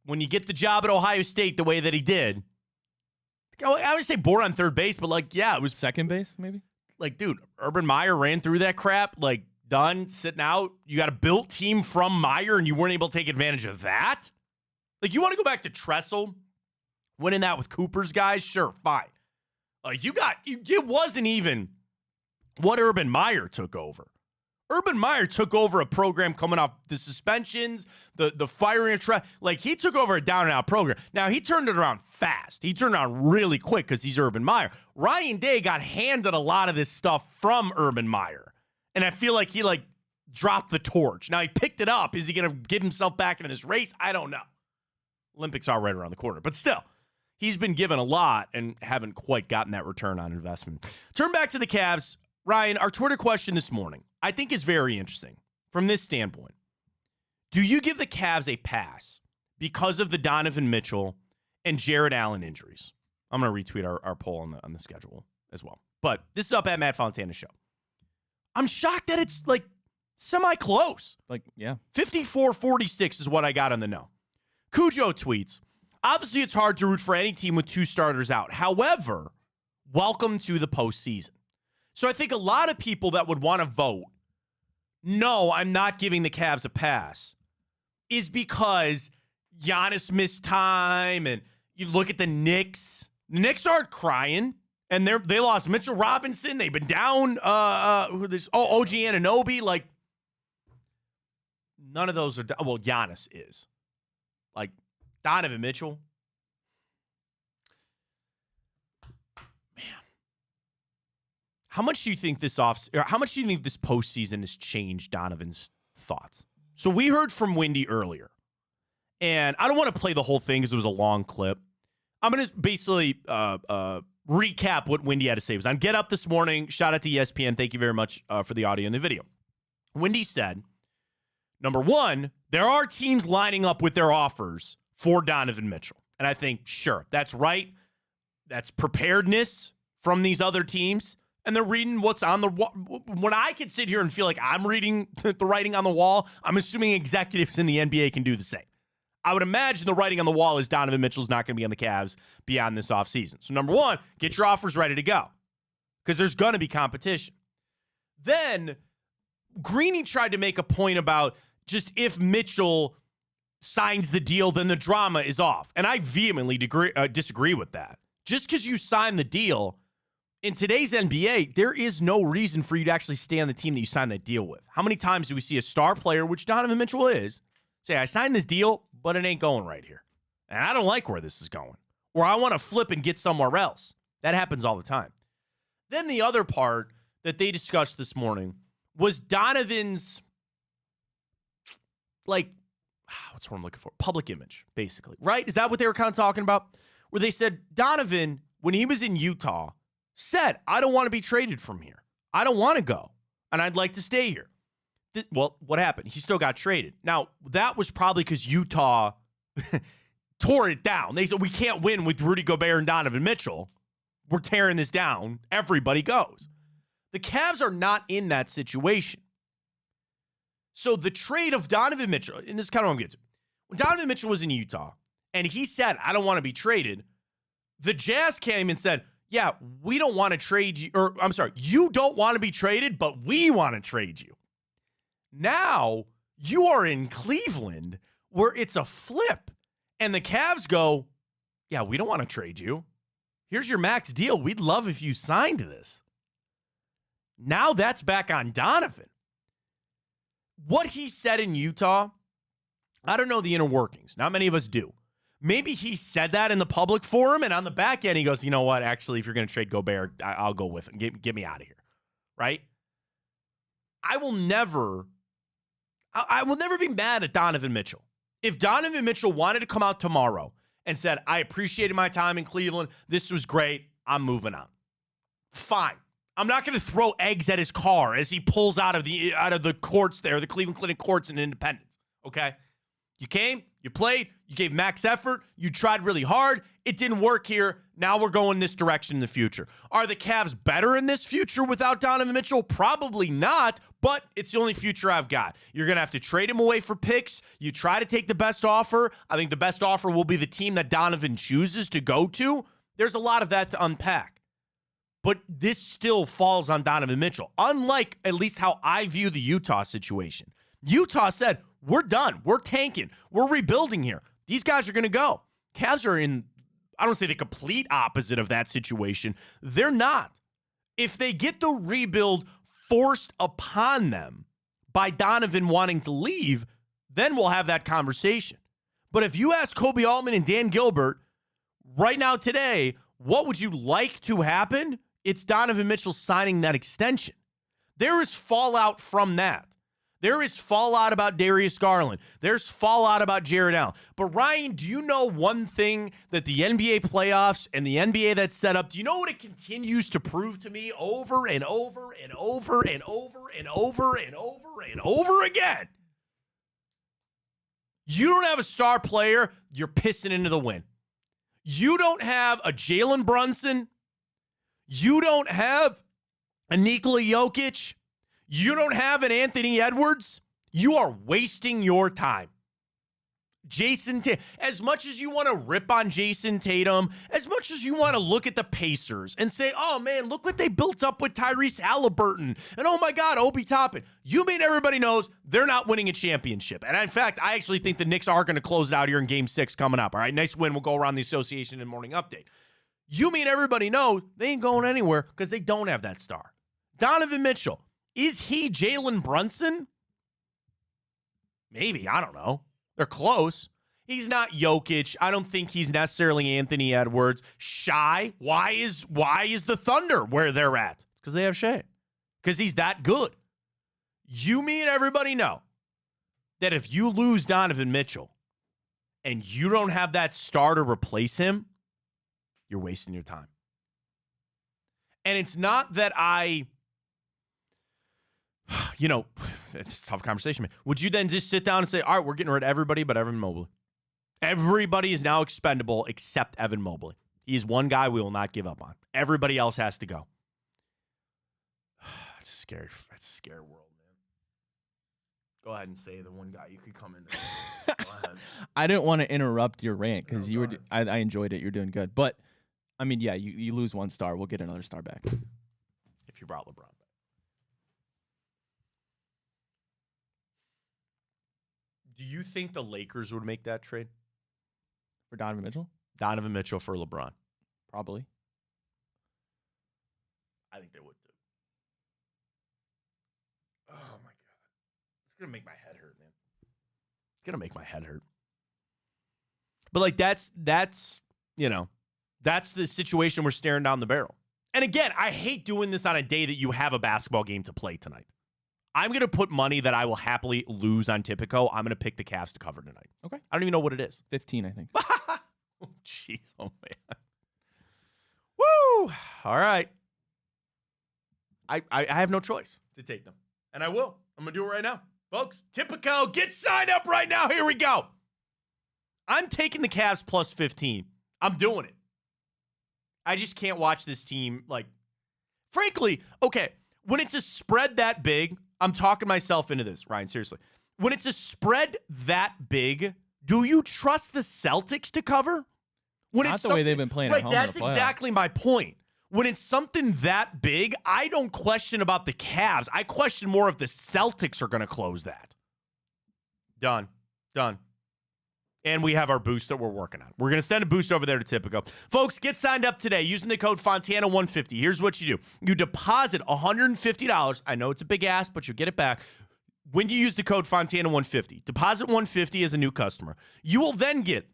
when you get the job at Ohio State the way that he did, I would say born on third base, but like, yeah, it was second base, maybe. Like, dude, Urban Meyer ran through that crap, like, done, sitting out. You got a built team from Meyer, and you weren't able to take advantage of that? Like, you want to go back to Tressel, winning that with Cooper's guys? Sure, fine. It wasn't even what Urban Meyer took over. Urban Meyer took over a program coming off the suspensions, the firing, like, he took over a down-and-out program. Now, he turned it around fast. He turned it around really quick because he's Urban Meyer. Ryan Day got handed a lot of this stuff from Urban Meyer, and I feel like he, dropped the torch. Now, he picked it up. Is he going to get himself back into this race? I don't know. Olympics are right around the corner, but still, he's been given a lot and haven't quite gotten that return on investment. Turn back to the Cavs. Ryan, our Twitter question this morning, I think, is very interesting from this standpoint. Do you give the Cavs a pass because of the Donovan Mitchell and Jared Allen injuries? I'm going to retweet our poll on the schedule as well. But this is up at Matt Fontana Show. I'm shocked that it's like semi-close. Like, yeah. 54-46 is what I got on the no. Cujo tweets, obviously it's hard to root for any team with 2 starters out. However, welcome to the postseason. So I think a lot of people that would want to vote, no, I'm not giving the Cavs a pass, is because Giannis missed time, and you look at the Knicks. The Knicks aren't crying, and they lost Mitchell Robinson. They've been down. OG Anunoby. Like, none of those are. Well, Giannis is. Like, Donovan Mitchell. Man, how much do you think this postseason has changed Donovan's thoughts? So we heard from Wendy earlier. And I don't want to play the whole thing because it was a long clip. I'm going to basically recap what Wendy had to say. It was on Get Up this morning. Shout out to ESPN. Thank you very much for the audio and the video. Wendy said, number one, there are teams lining up with their offers for Donovan Mitchell. And I think, sure, that's right. That's preparedness from these other teams. And they're reading what's on the wall. When I can sit here and feel like I'm reading the writing on the wall, I'm assuming executives in the NBA can do the same. I would imagine the writing on the wall is Donovan Mitchell's not going to be on the Cavs beyond this offseason. So number one, get your offers ready to go because there's going to be competition. Then Greeny tried to make a point about just if Mitchell signs the deal, then the drama is off. And I vehemently disagree with that. Just because you sign the deal, in today's NBA, there is no reason for you to actually stay on the team that you signed that deal with. How many times do we see a star player, which Donovan Mitchell is, say, I signed this deal, but it ain't going right here. And I don't like where this is going. Or I want to flip and get somewhere else. That happens all the time. Then the other part that they discussed this morning was Donovan's, like, what's what I'm looking for? Public image, basically. Right? Is that what they were kind of talking about? Where they said Donovan, when he was in Utah, said, I don't want to be traded from here. I don't want to go. And I'd like to stay here. Well, what happened? He still got traded. Now, that was probably because Utah tore it down. They said, we can't win with Rudy Gobert and Donovan Mitchell. We're tearing this down. Everybody goes. The Cavs are not in that situation. So the trade of Donovan Mitchell, and this is kind of what I'm getting to. When Donovan Mitchell was in Utah, and he said, I don't want to be traded, the Jazz came and said, yeah, we don't want to trade you. Or, I'm sorry, you don't want to be traded, but we want to trade you. Now, you are in Cleveland where it's a flip. And the Cavs go, yeah, we don't want to trade you. Here's your max deal. We'd love if you signed this. Now that's back on Donovan. What he said in Utah, I don't know the inner workings. Not many of us do. Maybe he said that in the public forum, and on the back end, he goes, you know what? Actually, if you're going to trade Gobert, I'll go with him. Get me out of here. Right? I will never be mad at Donovan Mitchell. If Donovan Mitchell wanted to come out tomorrow and said, I appreciated my time in Cleveland, this was great, I'm moving on. Fine. I'm not going to throw eggs at his car as he pulls out of the courts there, the Cleveland Clinic courts in Independence. Okay? You came, you played, you gave max effort, you tried really hard. It didn't work here. Now we're going this direction in the future. Are the Cavs better in this future without Donovan Mitchell? Probably not, but it's the only future I've got. You're going to have to trade him away for picks. You try to take the best offer. I think the best offer will be the team that Donovan chooses to go to. There's a lot of that to unpack. But this still falls on Donovan Mitchell, unlike at least how I view the Utah situation. Utah said, we're done. We're tanking. We're rebuilding here. These guys are going to go. Cavs are in, I don't say the complete opposite of that situation. They're not. If they get the rebuild forced upon them by Donovan wanting to leave, then we'll have that conversation. But if you ask Kobe Altman and Dan Gilbert right now today, what would you like to happen? It's Donovan Mitchell signing that extension. There is fallout from that. There is fallout about Darius Garland. There's fallout about Jared Allen. But Ryan, do you know one thing that the NBA playoffs and the NBA that's set up, do you know what it continues to prove to me over and over and over and over and over and over and over again? You don't have a star player, you're pissing into the wind. You don't have a Jalen Brunson. You don't have a Nikola Jokic. You don't have an Anthony Edwards. You are wasting your time. Jason Tatum, as much as you want to rip on Jason Tatum, as much as you want to look at the Pacers and say, oh man, look what they built up with Tyrese Halliburton, and oh my God, Obi Toppin. You mean everybody knows they're not winning a championship. And in fact, I actually think the Knicks are going to close it out here in Game 6 coming up. All right, nice win. We'll go around the association in morning update. You mean everybody knows they ain't going anywhere because they don't have that star. Donovan Mitchell, is he Jalen Brunson? Maybe, I don't know. They're close. He's not Jokic. I don't think he's necessarily Anthony Edwards. Shai, why is the Thunder where they're at? It's because they have Shai. Because he's that good. You mean everybody know that if you lose Donovan Mitchell and you don't have that star to replace him, you're wasting your time. And it's not that it's a tough conversation, man. Would you then just sit down and say, all right, we're getting rid of everybody but Evan Mobley? Everybody is now expendable except Evan Mobley. He's one guy we will not give up on. Everybody else has to go. It's scary. It's a scary world, man. Go ahead and say the one guy you could come in there. Go ahead. I didn't want to interrupt your rant because I enjoyed it. You're doing good. But, I mean, yeah, you lose one star. We'll get another star back. If you brought LeBron back. Do you think the Lakers would make that trade? For Donovan Mitchell? Donovan Mitchell for LeBron. Probably. I think they would too. Oh my God. It's going to make my head hurt, man. It's going to make my head hurt. But like that's the situation we're staring down the barrel. And again, I hate doing this on a day that you have a basketball game to play tonight. I'm going to put money that I will happily lose on Tipico. I'm going to pick the Cavs to cover tonight. Okay. I don't even know what it is. 15, I think. Oh, jeez. Oh, man. Woo. All right. I have no choice to take them. And I will. I'm going to do it right now. Folks, Tipico, get signed up right now. Here we go. I'm taking the Cavs plus 15. I'm doing it. I just can't watch this team. Like, frankly, okay, when it's a spread that big, I'm talking myself into this, Ryan, seriously. When it's a spread that big, do you trust the Celtics to cover? When Not the way they've been playing at home. Right, that's exactly my point. When it's something that big, I don't question about the Cavs. I question more if the Celtics are going to close that. Done. And we have our boost that we're working on. We're going to send a boost over there to Tipico. Folks, get signed up today using the code Fontana150. Here's what you do. You deposit $150. I know it's a big ask, but you'll get it back when you use the code Fontana150. Deposit $150 as a new customer. You will then get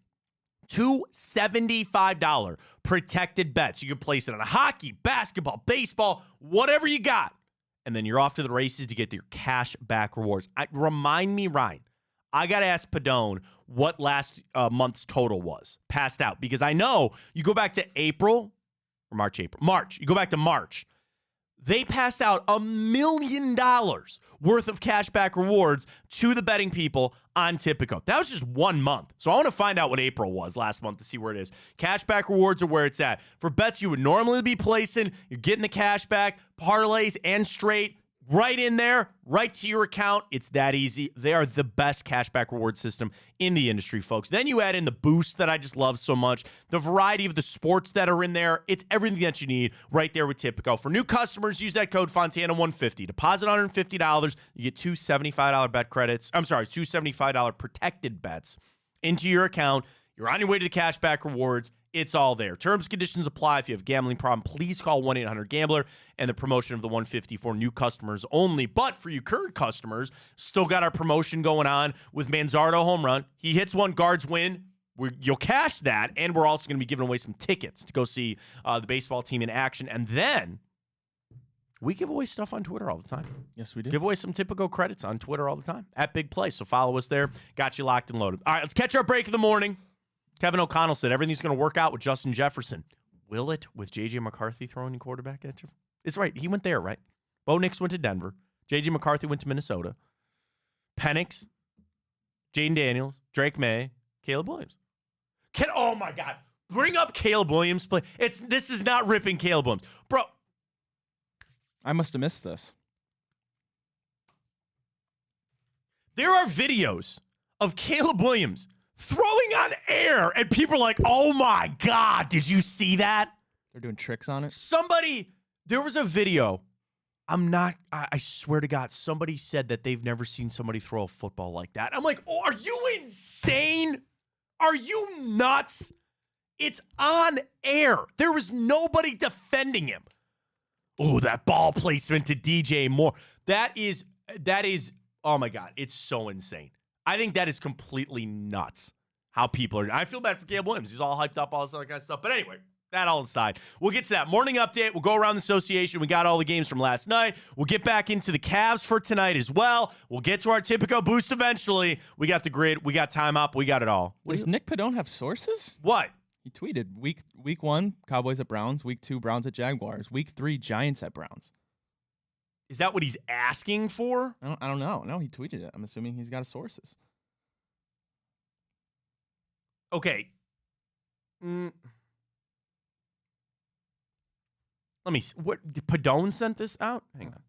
two $75 protected bets. You can place it on hockey, basketball, baseball, whatever you got. And then you're off to the races to get your cash back rewards. Remind me, Ryan, I got to ask Padone what last month's total was passed out, because I know you go back to March. You go back to March. They passed out $1 million worth of cashback rewards to the betting people on Tipico. That was just 1 month. So I want to find out what April was last month to see where it is. Cashback rewards are where it's at. For bets you would normally be placing, you're getting the cashback, parlays, and straight. Right in there, right to your account. It's that easy. They are the best cashback reward system in the industry, folks. Then you add in the boost that I just love so much, the variety of the sports that are in there. It's everything that you need right there with Tipico. For new customers, use that code Fontana150. Deposit $150. You get two $75 bet credits. I'm sorry, two $75 protected bets into your account. You're on your way to the cashback rewards. It's all there. Terms and conditions apply. If you have a gambling problem, please call 1-800-GAMBLER, and the promotion of the 150 for new customers only. But for you current customers, still got our promotion going on with Manzardo home run. He hits one, guards win. You'll cash that, and we're also going to be giving away some tickets to go see the baseball team in action. And then we give away stuff on Twitter all the time. Yes, we do. Give away some Tipico credits on Twitter all the time at Big Play. So follow us there. Got you locked and loaded. All right, let's catch our break of the morning. Kevin O'Connell said everything's going to work out with Justin Jefferson. Will it with J.J. McCarthy throwing quarterback at you? It's right. He went there, right? Bo Nix went to Denver. J.J. McCarthy went to Minnesota. Penix, Jaden Daniels, Drake May, Caleb Williams. Oh, my God. bring up Caleb Williams play. This is not ripping Caleb Williams. Bro. I must have missed this. There are videos of Caleb Williams throwing on air, and people are like, oh my God, did you see that? They're doing tricks on it. There was a video. I swear to God, somebody said that they've never seen somebody throw a football like that. I'm like, oh, are you insane? Are you nuts? It's on air. There was nobody defending him. Oh, that ball placement to DJ Moore. That is, oh my God, it's so insane. I think that is completely nuts how people are. I feel bad for Caleb Williams. He's all hyped up, all this other kind of stuff. But anyway, that all aside, we'll get to that morning update. We'll go around the association. We got all the games from last night. We'll get back into the Cavs for tonight as well. We'll get to our Tipico boost eventually. We got the grid. We got time up. We got it all. Does Nick Padone have sources? What? He tweeted week 1, Cowboys at Browns. Week 2, Browns at Jaguars. Week 3, Giants at Browns. Is that what he's asking for? I don't know. No, he tweeted it. I'm assuming he's got sources. Okay. Let me see. What, Padone sent this out? Hang on.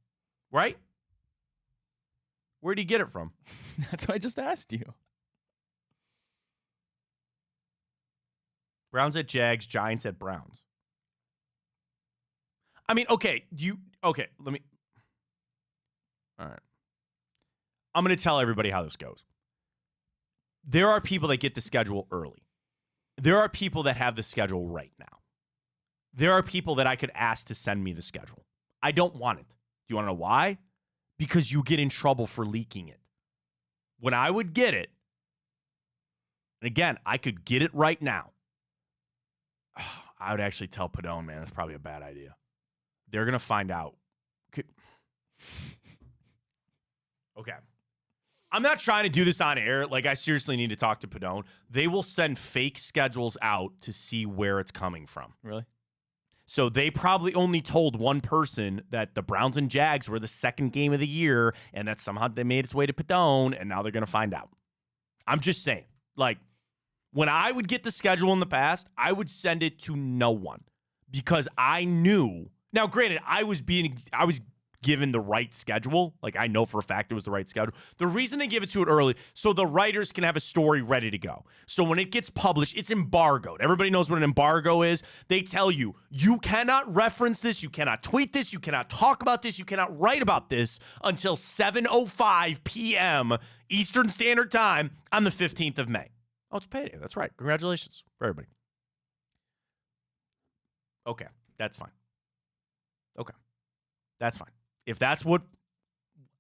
Right? Where'd he get it from? That's what I just asked you. Browns at Jags, Giants at Browns. I mean, okay, all right. I'm going to tell everybody how this goes. There are people that get the schedule early. There are people that have the schedule right now. There are people that I could ask to send me the schedule. I don't want it. Do you want to know why? Because you get in trouble for leaking it. When I would get it, and again, I could get it right now. I would actually tell Padone, man, that's probably a bad idea. They're going to find out. Okay. I'm not trying to do this on air. Like, I seriously need to talk to Padone. They will send fake schedules out to see where it's coming from. Really? So they probably only told one person that the Browns and Jags were the second game of the year, and that somehow they made its way to Padone, and now they're going to find out. I'm just saying. Like, when I would get the schedule in the past, I would send it to no one because I knew. Now, granted, I was given the right schedule. Like, I know for a fact it was the right schedule. The reason they give it to it early, so the writers can have a story ready to go. So when it gets published, it's embargoed. Everybody knows what an embargo is. They tell you, you cannot reference this, you cannot tweet this, you cannot talk about this, you cannot write about this until 7:05 p.m. Eastern Standard Time on the 15th of May. Oh, it's payday. That's right. Congratulations for everybody. Okay, that's fine. Okay, that's fine. If that's what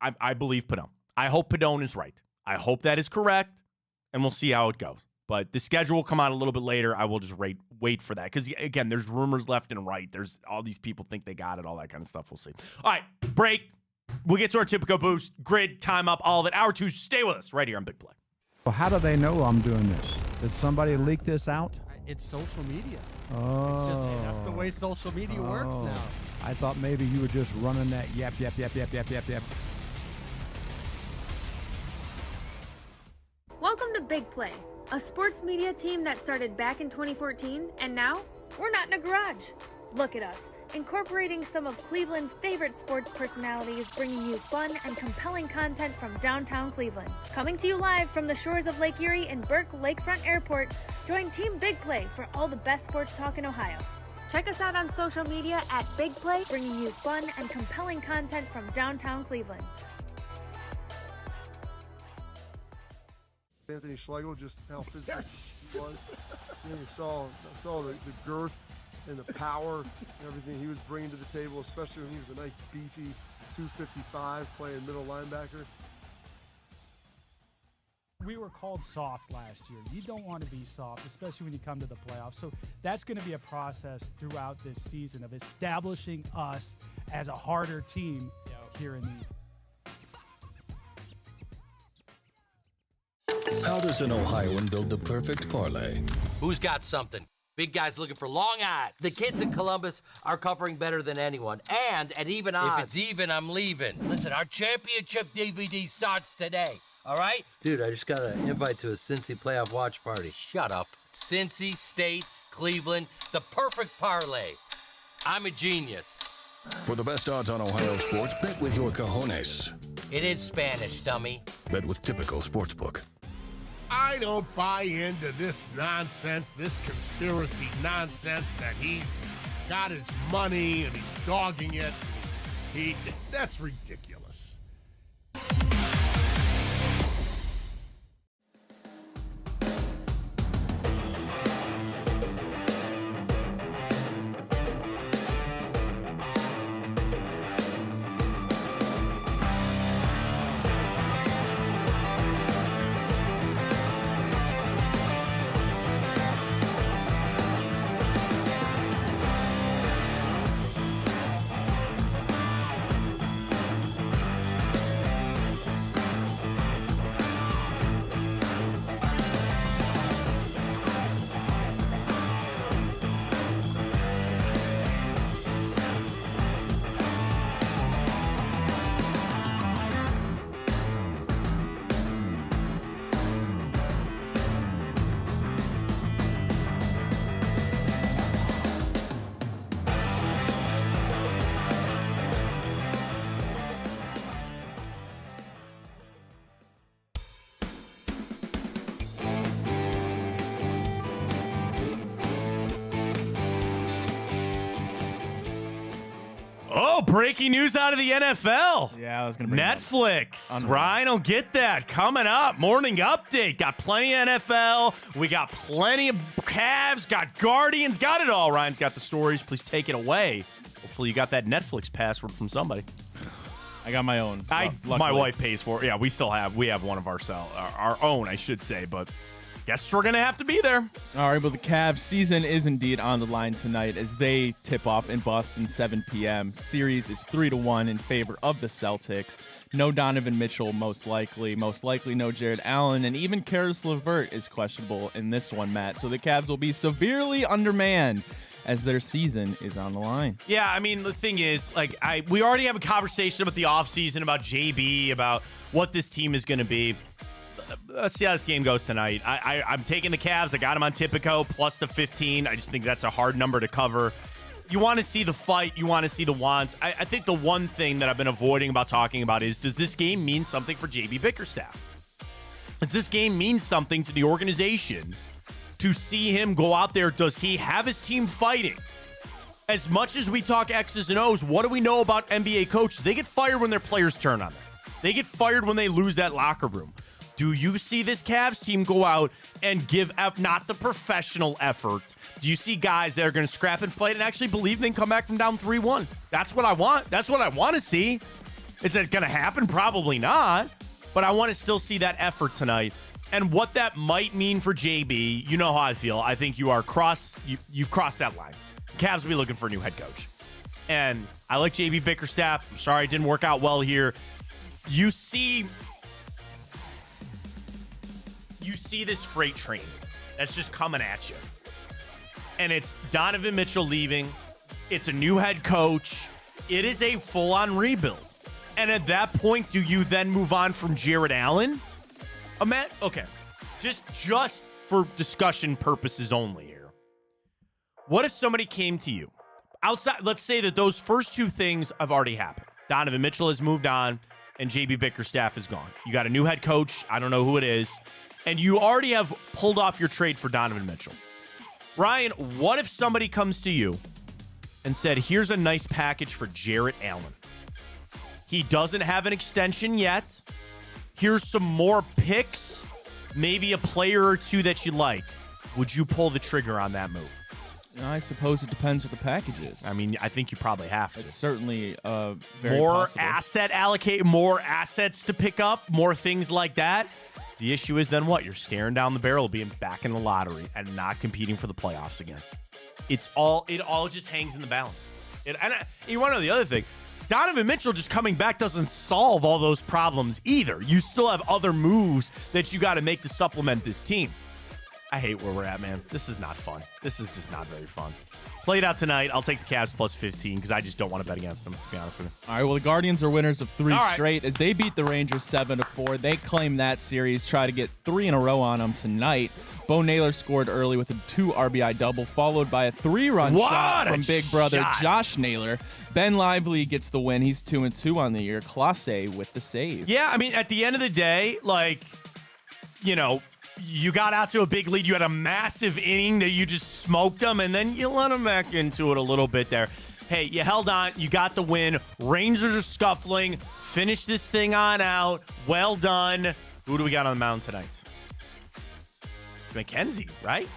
I believe Padone. I hope Padone is right. I hope that is correct, and we'll see how it goes. But the schedule will come out a little bit later. I will just wait for that. Because, again, there's rumors left and right. There's all these people think they got it, all that kind of stuff. We'll see. All right, break. We'll get to our Tipico boost, grid, time up, all of it. Hour 2, stay with us right here on Big Play. Well, how do they know I'm doing this? Did somebody leak this out? It's social media. Oh. That's the way social media works now. I thought maybe you were just running that yap. Welcome to Big Play, a sports media team that started back in 2014, and now we're not in a garage. Look at us, incorporating some of Cleveland's favorite sports personalities, bringing you fun and compelling content from downtown Cleveland. Coming to you live from the shores of Lake Erie and Burke Lakefront Airport, join Team Big Play for all the best sports talk in Ohio. Check us out on social media at Big Play, bringing you fun and compelling content from downtown Cleveland. Anthony Schlegel, just how physical he was. You saw the girth and the power and everything he was bringing to the table, especially when he was a nice beefy 255 playing middle linebacker. We were called soft last year. You don't want to be soft, especially when you come to the playoffs. So that's going to be a process throughout this season of establishing us as a harder team here in the How does an Ohioan build the perfect parlay? Who's got something? Big guys looking for long odds. The kids in Columbus are covering better than anyone, and at even odds. If it's even, I'm leaving. Listen, our championship DVD starts today, all right? Dude, I just got an invite to a Cincy playoff watch party. Shut up. Cincy State Cleveland, the perfect parlay. I'm a genius. For the best odds on Ohio sports, bet with your cojones. It is Spanish, dummy. Bet with Typical Sportsbook. I don't buy into this nonsense, this conspiracy nonsense that he's got his money and he's dogging it. That's ridiculous. Oh, breaking news out of the NFL. Yeah, I was going to bring Netflix. Ryan will get that. Coming up, morning update. Got plenty of NFL. We got plenty of Cavs. Got Guardians. Got it all. Ryan's got the stories. Please take it away. Hopefully you got that Netflix password from somebody. I got my own. My wife pays for it. Yeah, we have one of our own, I should say, but guess we're going to have to be there. All right, well, the Cavs season is indeed on the line tonight as they tip off in Boston, 7 p.m. Series is 3-1 in favor of the Celtics. No Donovan Mitchell, most likely. Most likely no Jared Allen, and even Karis LeVert is questionable in this one, Matt. So the Cavs will be severely undermanned as their season is on the line. Yeah, I mean, the thing is, we already have a conversation about the offseason, about JB, about what this team is going to be. Let's see how this game goes tonight. I'm taking the Cavs. I got them on Tipico, plus the 15. I just think that's a hard number to cover. You want to see the fight. You want to see the want. I think the one thing that I've been avoiding about talking about is, does this game mean something for JB Bickerstaff? Does this game mean something to the organization to see him go out there? Does he have his team fighting? As much as we talk X's and O's, what do we know about NBA coaches? They get fired when their players turn on them. They get fired when they lose that locker room. Do you see this Cavs team go out and give not the professional effort? Do you see guys that are going to scrap and fight and actually believe they can come back from down 3-1? That's what I want. That's what I want to see. Is it going to happen? Probably not. But I want to still see that effort tonight. And what that might mean for JB, you know how I feel. I think you've crossed that line. Cavs will be looking for a new head coach. And I like JB Bickerstaff. I'm sorry it didn't work out well here. You see this freight train that's just coming at you. And it's Donovan Mitchell leaving. It's a new head coach. It is a full-on rebuild. And at that point, do you then move on from Jared Allen? Okay. Just for discussion purposes only here. What if somebody came to you? Outside, let's say that those first two things have already happened. Donovan Mitchell has moved on, and JB Bickerstaff is gone. You got a new head coach. I don't know who it is. And you already have pulled off your trade for Donovan Mitchell. Ryan, what if somebody comes to you and said, here's a nice package for Jared Allen. He doesn't have an extension yet. Here's some more picks, maybe a player or two that you like. Would you pull the trigger on that move? I suppose it depends what the package is. I mean, I think you probably have to. It's certainly very more possible. More assets to pick up, more things like that. The issue is then what? You're staring down the barrel of being back in the lottery and not competing for the playoffs again. It all just hangs in the balance. You want to know the other thing? Donovan Mitchell just coming back doesn't solve all those problems either. You still have other moves that you got to make to supplement this team. I hate where we're at, man. This is not fun. This is just not very fun. Play it out tonight. I'll take the Cavs plus 15 because I just don't want to bet against them, to be honest with you. All right, well, the Guardians are winners of 3 straight as they beat the Rangers 7-4. They claim that series, try to get 3 in a row on them tonight. Bo Naylor scored early with a 2 RBI double, followed by a 3-run shot from big brother Josh Naylor. Ben Lively gets the win. He's 2-2 on the year. Clase with the save. Yeah, I mean, at the end of the day, like, you know, you got out to a big lead. You had a massive inning that you just smoked them, and then you let them back into it a little bit there. Hey, you held on. You got the win. Rangers are scuffling. Finish this thing on out. Well done. Who do we got on the mound tonight? McKenzie, right?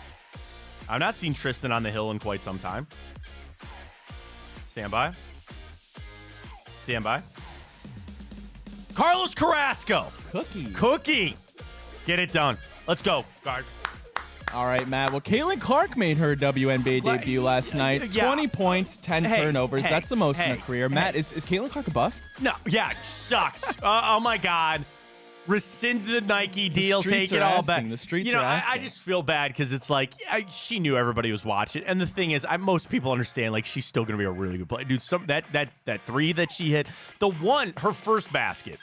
I've not seen Tristan on the hill in quite some time. Stand by. Stand by. Carlos Carrasco. Cookie. Get it done. Let's go, Guards. All right, Matt. Well, Caitlin Clark made her WNBA debut last night. 20 points, 10 turnovers. That's the most in her career. Matt, is Caitlin Clark a bust? No. Yeah, it sucks. Oh, my God. Rescind the Nike deal. Take it all back. The streets you know, are asking. I just feel bad because it's like she knew everybody was watching. And the thing is, most people understand, like, she's still going to be a really good player. Dude, that 3 that she hit, her first basket,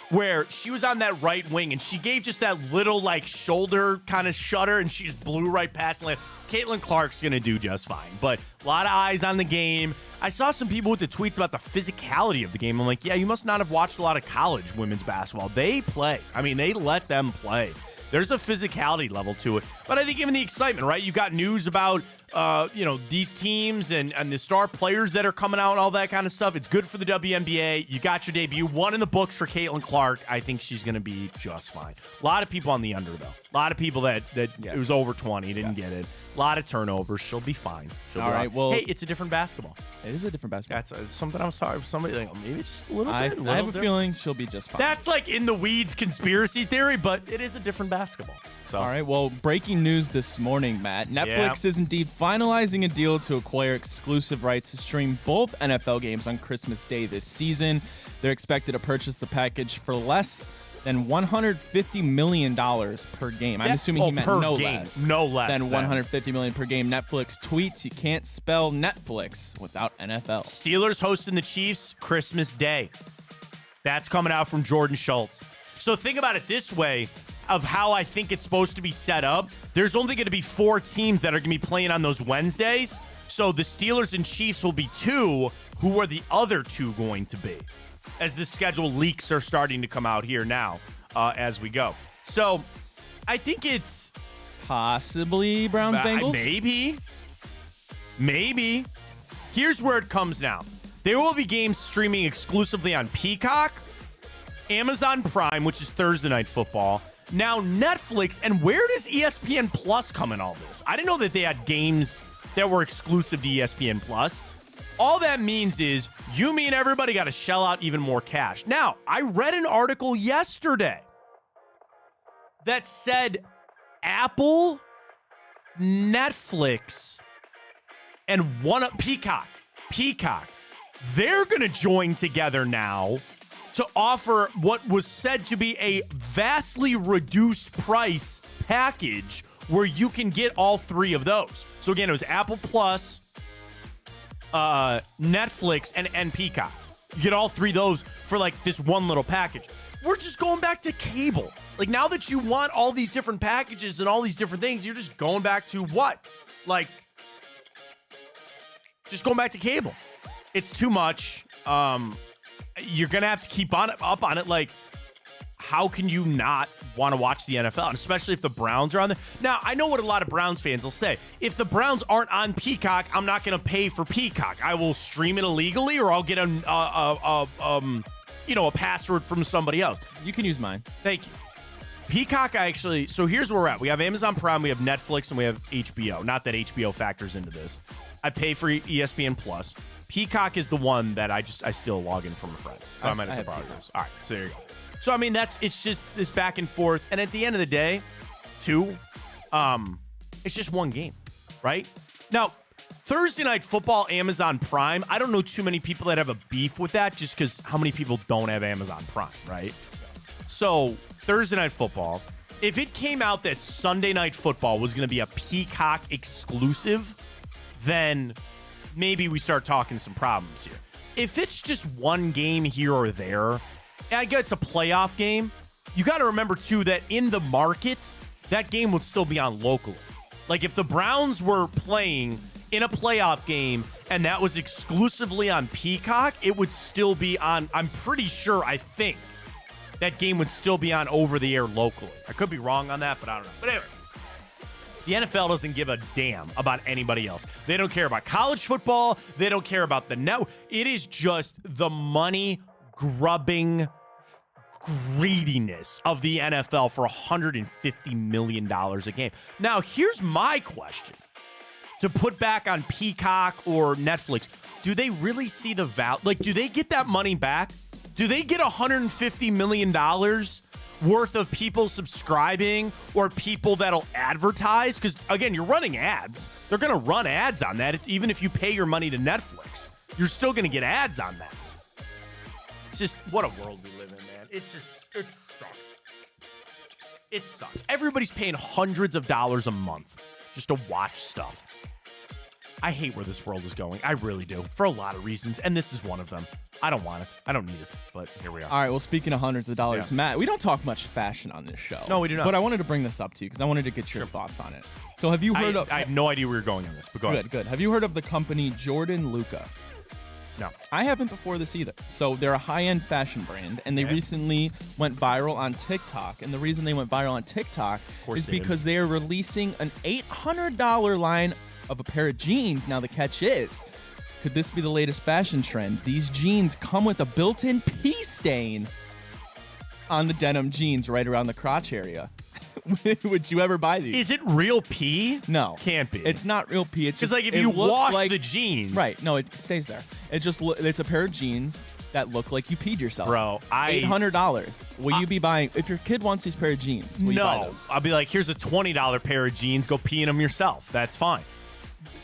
where she was on that right wing and she gave just that little like shoulder kind of shudder and she just blew right past the Caitlin Clark's going to do just fine. But a lot of eyes on the game. I saw some people with the tweets about the physicality of the game. I'm like, yeah, you must not have watched a lot of college women's basketball. They play. I mean, they let them play. There's a physicality level to it. But I think even the excitement, right? You got news about these teams and the star players that are coming out and all that kind of stuff. It's good for the WNBA. You got your debut. 1 in the books for Caitlin Clark. I think she's going to be just fine. A lot of people on the under, though. A lot of people that it was over 20 didn't get it. A lot of turnovers. She'll be fine. All right, well, hey, it's a different basketball. It is a different basketball. That's something I was talking. Somebody like, maybe just a little bit. I have a feeling she'll be just fine. That's like in the weeds conspiracy theory, but it is a different basketball. So. All right, well, breaking news this morning, Matt. Netflix is indeed finalizing a deal to acquire exclusive rights to stream both NFL games on Christmas Day this season. They're expected to purchase the package for less than $150 million per game. I'm assuming he meant no less than $150 million per game. Netflix tweets, you can't spell Netflix without NFL. Steelers hosting the Chiefs Christmas Day. That's coming out from Jordan Schultz. So think about it this way of how I think it's supposed to be set up. There's only going to be 4 teams that are going to be playing on those Wednesdays. So the Steelers and Chiefs will be 2. Who are the other 2 going to be? As the schedule leaks are starting to come out here now as we go. So I think it's possibly Browns-Bengals? Maybe. Here's where it comes down. There will be games streaming exclusively on Peacock, Amazon Prime, which is Thursday Night Football, now Netflix, and where does ESPN Plus come in all this? I didn't know that they had games that were exclusive to ESPN Plus. All that means is you, me, and everybody got to shell out even more cash. Now, I read an article yesterday that said Apple, Netflix, and Peacock, they're going to join together now to offer what was said to be a vastly reduced price package where you can get all 3 of those. So again, it was Apple Plus, Netflix, and Peacock. You get all 3 of those for like this one little package. We're just going back to cable. Like now that you want all these different packages and all these different things, you're just going back to what? Like just going back to cable. It's too much. You're going to have to keep up on it. Like, how can you not want to watch the NFL? And especially if the Browns are on there. Now, I know what a lot of Browns fans will say. If the Browns aren't on Peacock, I'm not going to pay for Peacock. I will stream it illegally, or I'll get a password from somebody else. You can use mine. Thank you. Peacock, so here's where we're at. We have Amazon Prime, we have Netflix, and we have HBO. Not that HBO factors into this. I pay for ESPN Plus. Peacock is the one that I still log in from a friend. So I'm at the progress. All right, so there you go. So I mean, it's just this back and forth, and at the end of the day, it's just one game, right? Now, Thursday Night Football, Amazon Prime. I don't know too many people that have a beef with that, just because how many people don't have Amazon Prime, right? So Thursday Night Football, If it came out that Sunday Night Football was going to be a Peacock exclusive, then maybe we start talking some problems here. If it's just one game here or there, and I get it's a playoff game, you got to remember, too, that in the market, that game would still be on locally. Like, if the Browns were playing in a playoff game and that was exclusively on Peacock, it would still be on, I'm pretty sure, I think, that game would still be on over-the-air locally. I could be wrong on that, but I don't know. But anyway, the NFL doesn't give a damn about anybody else. They don't care about college football. They don't care about the network. It is just the money-grubbing greediness of the NFL for $150 million a game. Now, here's my question. To put back on Peacock or Netflix, do they really see the value? Like, do they get that money back? Do they get $150 million worth of people subscribing or people that'll advertise? Because, again, you're running ads. They're going to run ads on that. Even if you pay your money to Netflix, you're still going to get ads on that. It's just, what a world we live in, man. It's just, it sucks. It sucks. Everybody's paying hundreds of dollars a month just to watch stuff. I hate where this world is going. I really do, for a lot of reasons, and this is one of them. I don't want it. I don't need it, but here we are. All right, well, speaking of hundreds of dollars, yeah. Matt, we don't talk much fashion on this show. No, we do not. But I wanted to bring this up to you because I wanted to get your thoughts on it. So have you heard of... I have no idea where you're going on this, but go ahead. Good. Have you heard of the company Jordan Luca? No. I haven't before this either. So they're a high-end fashion brand, and they recently went viral on TikTok. And the reason they went viral on TikTok is because they are releasing an $800 line of a pair of jeans. Now, the catch is, could this be the latest fashion trend? These jeans come with a built-in pee stain on the denim jeans right around the crotch area. Would you ever buy these? Is it real pee? No. Can't be. It's not real pee. It's just like if you wash the jeans. Right. No, it stays there. It's a pair of jeans that look like you peed yourself. Bro, $800. Will you be buying, if your kid wants these pair of jeans, will you buy them? I'll be like, here's a $20 pair of jeans. Go pee in them yourself. That's fine.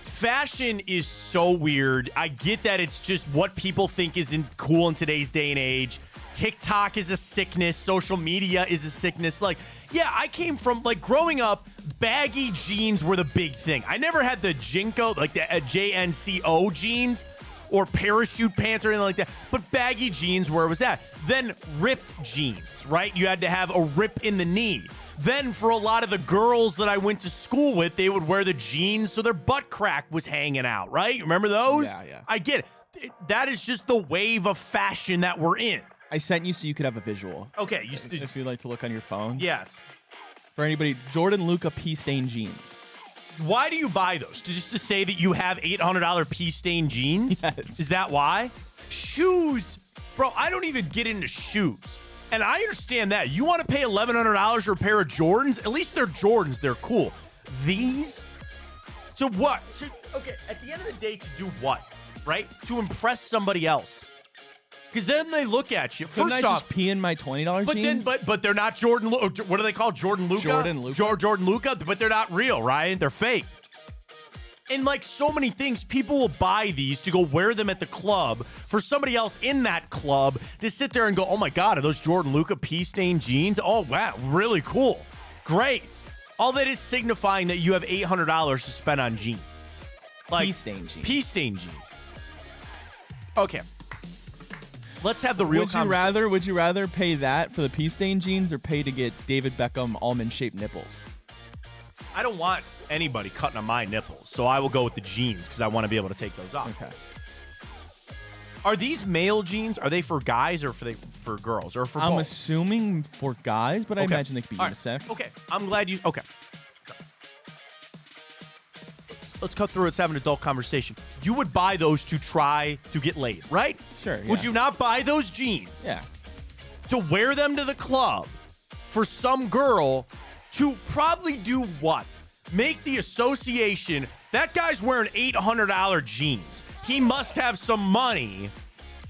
Fashion is so weird. I get that it's just what people think is cool in today's day and age. TikTok is a sickness. Social media is a sickness. Like, yeah, I came from, like, growing up, baggy jeans were the big thing. I never had the Jinko, like the JNCO jeans or parachute pants or anything like that. But baggy jeans, where was that? Then ripped jeans, right? You had to have a rip in the knee. Then for a lot of the girls that I went to school with, they would wear the jeans so their butt crack was hanging out, right? Remember those? Yeah. I get it. That is just the wave of fashion that we're in. I sent you so you could have a visual. Okay. If you'd like to look on your phone. Yes. For anybody, Jordan Luca pee stain jeans. Why do you buy those? Just to say that you have $800 pee stain jeans? Yes. Is that why? Shoes. Bro, I don't even get into shoes. And I understand that. You want to pay $1,100 for a pair of Jordans? At least they're Jordans. They're cool. These? To what? Okay, at the end of the day, to do what? Right? To impress somebody else. Because then they look at you. Couldn't I just pee in my $20 jeans? But they're not Jordan. What do they call Jordan Luca? Jordan Luca. Jordan Luca. But they're not real, Ryan. They're fake. And like so many things, people will buy these to go wear them at the club for somebody else in that club to sit there and go, oh my God, are those Jordan Luca pee-stained jeans? Oh, wow, really cool. Great. All that is signifying that you have $800 to spend on jeans. Like pee-stained jeans. Pee-stained jeans. Okay. Let's have the real conversation. Would you rather pay that for the pee-stained jeans or pay to get David Beckham almond-shaped nipples? I don't want anybody cutting on my nipples, so I will go with the jeans because I want to be able to take those off. Okay. Are these male jeans? Are they for guys or for girls or for both? I'm assuming for guys, but I imagine they could be unisex. Okay. I'm glad you... Okay. Let's cut through it. Let's have an adult conversation. You would buy those to try to get laid, right? Sure, yeah. Would you not buy those jeans? Yeah. To wear them to the club for some girl to probably do what? Make the association, that guy's wearing $800 jeans. He must have some money.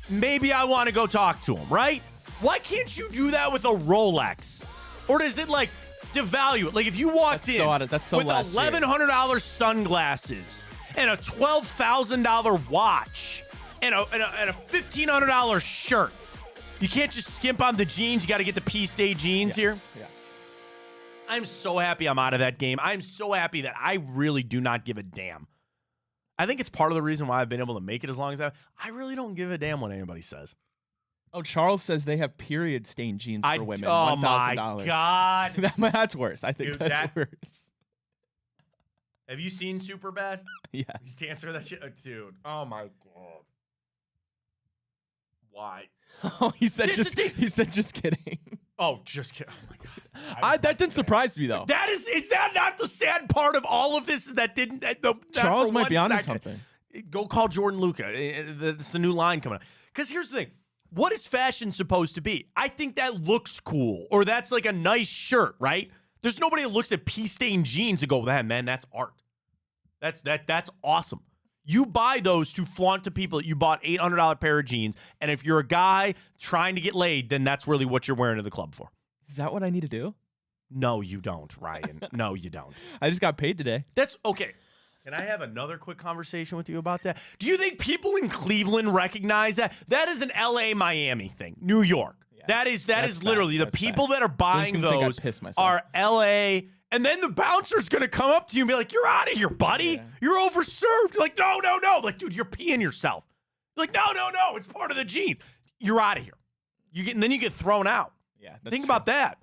Maybe I want to go talk to him, right? Why can't you do that with a Rolex? Or does it like devalue it? Like if you walked in with $1,100 sunglasses and a $12,000 watch and a $1,500 shirt, you can't just skimp on the jeans. You got to get the P-Stay jeans here. Yes. I'm so happy I'm out of that game. I'm so happy that I really do not give a damn. I think it's part of the reason why I've been able to make it as long as I really don't give a damn what anybody says. Oh, Charles says they have period stain jeans for women. Oh, my $1,000. God. That's worse. I think that's worse. Have you seen Superbad? Yeah. He's to answer that shit. Dude, oh, my God. Why? Oh, he said just kidding. Oh, just kidding. Oh, my God. That didn't surprise me, though. Is that not the sad part of all of this? Is that didn't Charles might be onto something. Go call Jordan Luca. It's the new line coming up. Because here's the thing. What is fashion supposed to be? I think that looks cool, or that's like a nice shirt, right? There's nobody that looks at pea-stained jeans and go, man, that's art. That's awesome. You buy those to flaunt to people that you bought $800 pair of jeans, and if you're a guy trying to get laid, then that's really what you're wearing to the club for. Is that what I need to do? No, you don't, Ryan. No, you don't. I just got paid today. That's okay. Can I have another quick conversation with you about that? Do you think people in Cleveland recognize that? That is an LA, Miami thing. New York. Yeah. That is literally the people that are buying those are LA. And then the bouncer's going to come up to you and be like, you're out of here, buddy. Yeah. You're overserved. You're like, no. Like, dude, you're peeing yourself. You're like, no. It's part of the jeans. You're out of here. And then you get thrown out. Yeah. Think about that.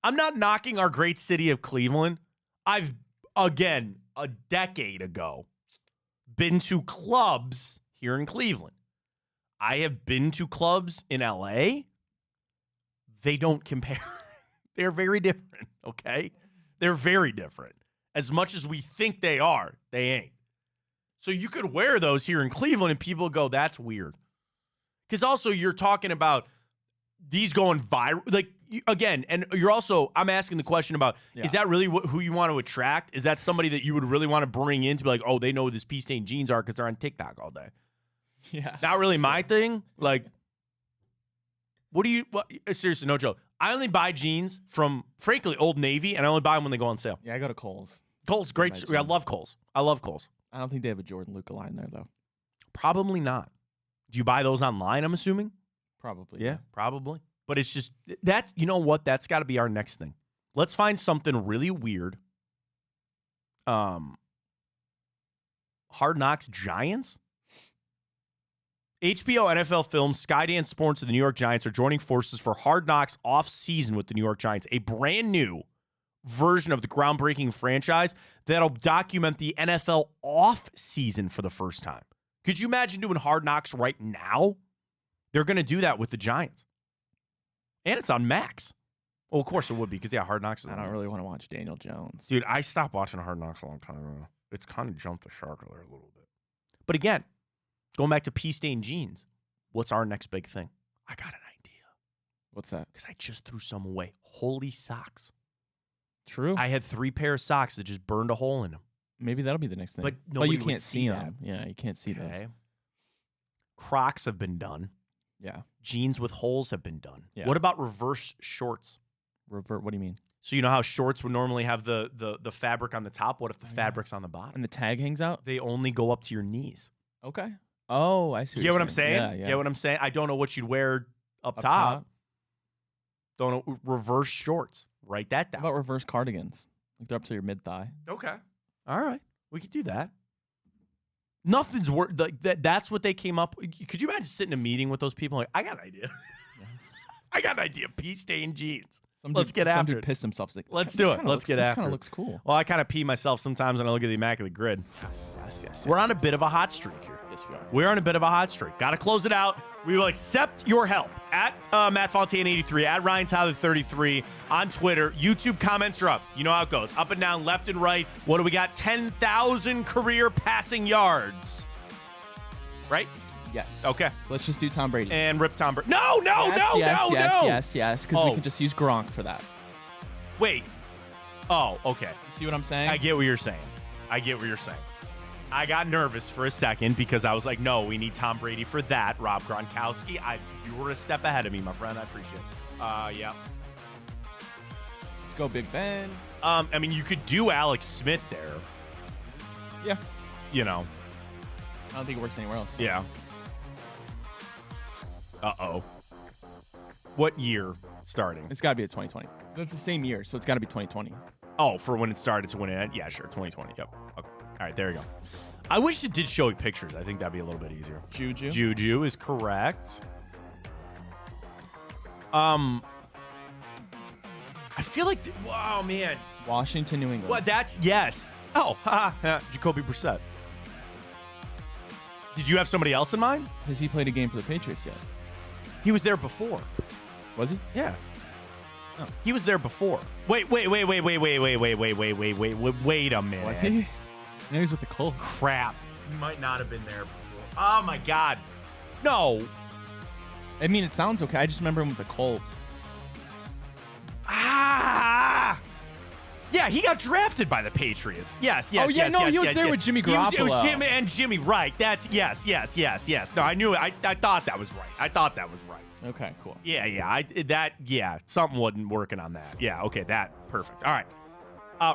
I'm not knocking our great city of Cleveland. I've, again, a decade ago, been to clubs here in Cleveland. I have been to clubs in LA. They don't compare. They're very different, okay? They're very different. As much as we think they are, they ain't. So you could wear those here in Cleveland and people go, that's weird. Because also you're talking about these going viral. Like, again, and you're also, I'm asking the question about, is that really who you want to attract? Is that somebody that you would really want to bring in to be like, oh, they know who this pea-stained jeans are because they're on TikTok all day? Yeah. Not really my thing. Like, seriously, no joke. I only buy jeans from, frankly, Old Navy, and I only buy them when they go on sale. Yeah, I go to Kohl's. Kohl's, great. I love Kohl's. I don't think they have a Jordan Luca line there, though. Probably not. Do you buy those online, I'm assuming? Probably. Yeah, probably. But it's just, that. You know what? That's got to be our next thing. Let's find something really weird. Hard Knocks Giants? HBO NFL Films, Skydance Sports, and the New York Giants are joining forces for Hard Knocks off-season with the New York Giants, a brand new version of the groundbreaking franchise that'll document the NFL off-season for the first time. Could you imagine doing Hard Knocks right now? They're going to do that with the Giants. And it's on Max. Well, of course it would be, because, Hard Knocks is I don't really want to watch Daniel Jones. Dude, I stopped watching Hard Knocks a long time ago. It's kind of jumped the shark there a little bit. But again, going back to pea-stained jeans, what's our next big thing? I got an idea. What's that? Because I just threw some away. Holy socks. True. I had 3 pair of socks that just burned a hole in them. Maybe that'll be the next thing. But you can't see them. Yeah, you can't see those. Crocs have been done. Yeah. Jeans with holes have been done. Yeah. What about reverse shorts? What do you mean? So you know how shorts would normally have the fabric on the top? What if the fabric's on the bottom? And the tag hangs out? They only go up to your knees. Okay. Oh, I see. You get what I'm saying? Yeah. Get what I'm saying? I don't know what you'd wear up top. Don't know. Reverse shorts. Write that down. How about reverse cardigans? Like they're up to your mid-thigh. Okay. All right. We could do that. Nothing's worth like that. That's what they came up. Could you imagine sitting in a meeting with those people? Like, I got an idea. I got an idea. Pea-stained jeans. Let's get after it. Some dude pissed himself. Like, let's do it. Let's get after it. This kind of looks cool. Well, I kind of pee myself sometimes when I look at the Immaculate Grid. Yes. We're on a bit of a hot streak here. Yes, we are. We're on a bit of a hot streak. Got to close it out. We will accept your help at Matt Fontana 83, at Ryan Tyler 33 on Twitter. YouTube comments are up. You know how it goes. Up and down, left and right. What do we got? 10,000 career passing yards. Right? Yes. Okay. Let's just do Tom Brady. And rip Tom Brady. No. Yes. Because we can just use Gronk for that. Wait. Oh, okay. You see what I'm saying? I get what you're saying. I got nervous for a second because I was like, no, we need Tom Brady for that. Rob Gronkowski. You were a step ahead of me, my friend. I appreciate it. Yeah. Go Big Ben. I mean, you could do Alex Smith there. Yeah. You know. I don't think it works anywhere else. Yeah. Uh-oh. What year starting? It's got to be a 2020. That's the same year, so it's got to be 2020. Oh, for when it started to when it ended? Yeah, sure, 2020. Yep. Okay. All right, there you go. I wish it did show you pictures. I think that'd be a little bit easier. Juju is correct. I feel like, wow, man. Washington, New England. Well, that's, yes. Oh, Jacoby Brissett. Did you have somebody else in mind? Has he played a game for the Patriots yet? He was there before. Was he? Yeah. Oh. He was there before. Wait a minute. Was he? Maybe he's with the Colts. Crap. He might not have been there before. Oh, my God. No. I mean, it sounds okay. I just remember him with the Colts. Yeah, he got drafted by the Patriots. Yes. Oh, yeah, he was there with Jimmy Garoppolo. It was Jimmy and Jimmy, right. That's, yes. No, I knew it. I thought that was right. Okay, cool. Yeah. Something wasn't working on that. Yeah, okay, perfect. All right.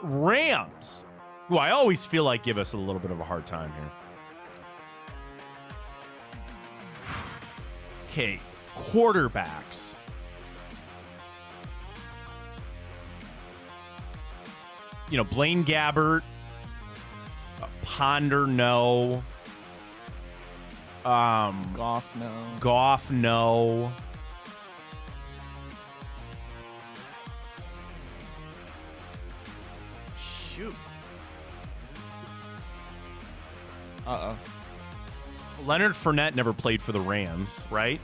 Rams, who I always feel like give us a little bit of a hard time here. Okay, quarterbacks. Blaine Gabbert, Ponder, no. Goff, no. Goff, no. Shoot. Uh-oh. Leonard Fournette never played for the Rams, right?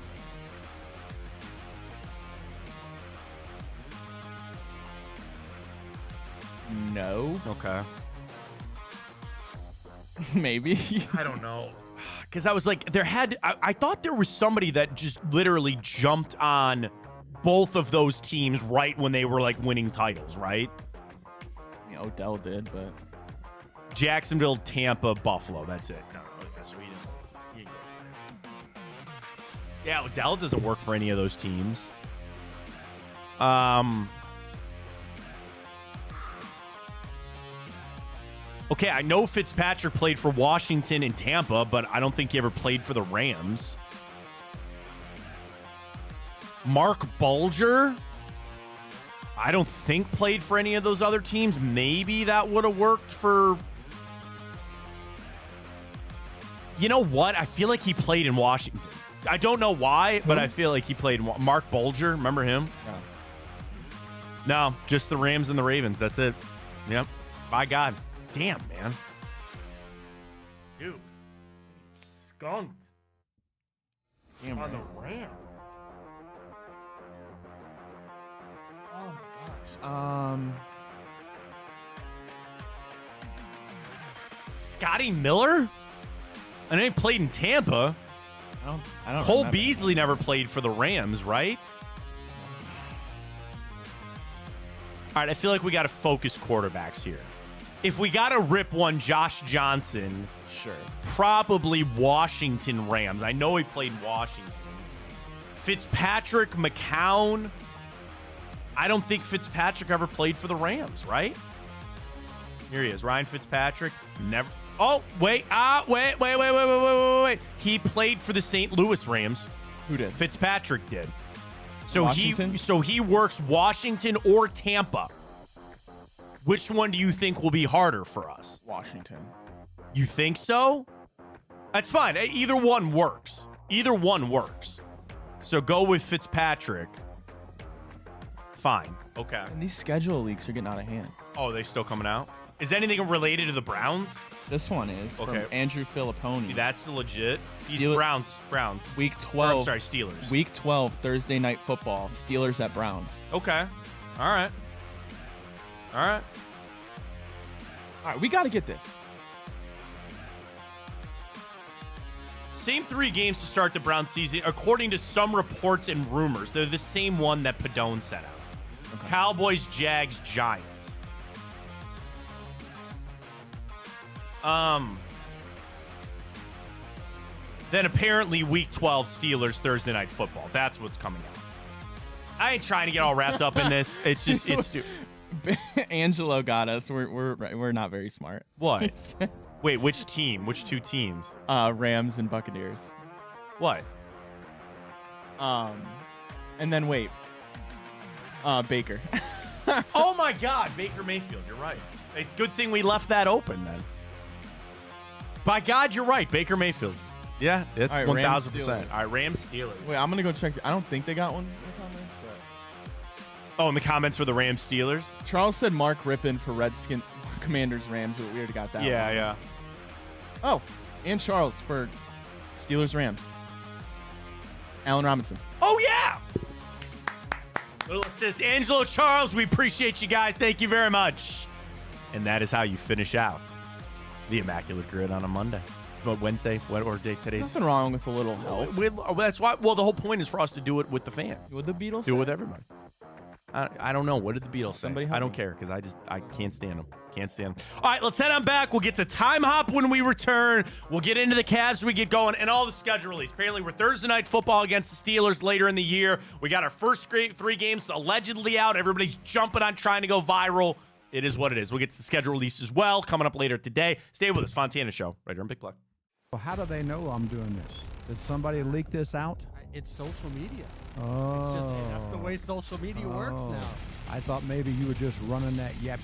No. Okay. Maybe. I don't know. Because I was like, I thought there was somebody that just literally jumped on both of those teams right when they were like winning titles, right? Yeah, Odell did, but Jacksonville, Tampa, Buffalo. That's it. No, so he didn't go. Yeah, Odell doesn't work for any of those teams. Okay, I know Fitzpatrick played for Washington and Tampa, but I don't think he ever played for the Rams. Mark Bulger, I don't think played for any of those other teams. Maybe that would have worked for... You know what? I feel like he played in Washington. I don't know why, but I feel like he played in... Mark Bulger, remember him? No, just the Rams and the Ravens. That's it. Yep. By God. Damn, man. Dude. Skunked. Damn, on the Rams. Oh, my gosh. Scotty Miller? I know he played in Tampa. I don't Cole remember. Beasley never played for the Rams, right? All right, I feel like we got to focus quarterbacks here. If we got to rip one, Josh Johnson. Sure. Probably Washington Rams. I know he played in Washington. Fitzpatrick, McCown. I don't think Fitzpatrick ever played for the Rams, right? Here he is, Ryan Fitzpatrick. Never. Oh, wait. Wait. He played for the St. Louis Rams. Who did? Fitzpatrick did. So Washington? he works Washington or Tampa. Which one do you think will be harder for us? Washington. You think so? That's fine. Either one works. So go with Fitzpatrick. Fine. Okay. And these schedule leaks are getting out of hand. Oh, are they still coming out? Is anything related to the Browns? This one is from Andrew Filipponi. That's legit. He's Browns. Week 12. I'm sorry, Steelers. Week 12, Thursday Night Football. Steelers at Browns. Okay. All right. All right, we got to get this. Same 3 games to start the Browns season, according to some reports and rumors. They're the same one that Padone set out. Okay. Cowboys, Jags, Giants. Then apparently Week 12 Steelers Thursday Night Football. That's what's coming out. I ain't trying to get all wrapped up in this. It's just Angelo got us. We're not very smart. What? Wait, which team? Which 2 teams? Rams and Buccaneers. What? And then wait. Baker. Oh, my God. Baker Mayfield. You're right. Good thing we left that open, then. By God, you're right. Baker Mayfield. Yeah, it's 1,000%. All right, Rams Steelers. Wait, I'm going to go check. I don't think they got one. Oh, in the comments for the Rams Steelers? Charles said Mark Rippon for Redskins Commanders Rams. We already got that one. Yeah. Oh, and Charles for Steelers Rams. Allen Robinson. Oh, yeah! Little assist. Angelo Charles, we appreciate you guys. Thank you very much. And that is how you finish out the Immaculate Grid on a Monday. But Wednesday, what day today's? Nothing wrong with a little help. That's why. Well, the whole point is for us to do it with the fans. What the Beatles do it with everybody. I don't know. What did the Beatles say? I don't care because I can't stand them. Can't stand them. All right, let's head on back. We'll get to Time Hop when we return. We'll get into the Cavs we get going and all the schedule release. Apparently, we're Thursday night football against the Steelers later in the year. We got our first 3 games allegedly out. Everybody's jumping on trying to go viral. It is what it is. We'll get to the schedule release as well coming up later today. Stay with us. Fontana Show right here on Big Play. Well, how do they know I'm doing this? Did somebody leak this out? It's social media. Oh. It's just, that's the way social media works now. I thought maybe you were just running that yap.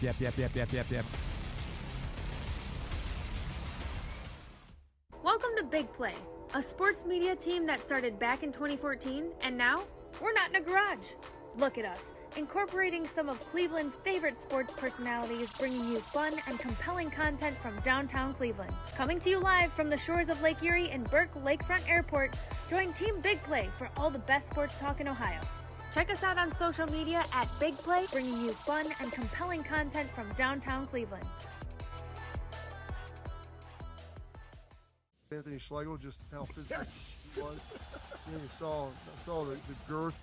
Welcome to Big Play, a sports media team that started back in 2014, and now we're not in a garage. Look at us, incorporating some of Cleveland's favorite sports personalities, bringing you fun and compelling content from downtown Cleveland. Coming to you live from the shores of Lake Erie and Burke Lakefront Airport, join Team Big Play for all the best sports talk in Ohio. Check us out on social media at Big Play, bringing you fun and compelling content from downtown Cleveland. Anthony Schlegel, just how physical he was. You saw the girth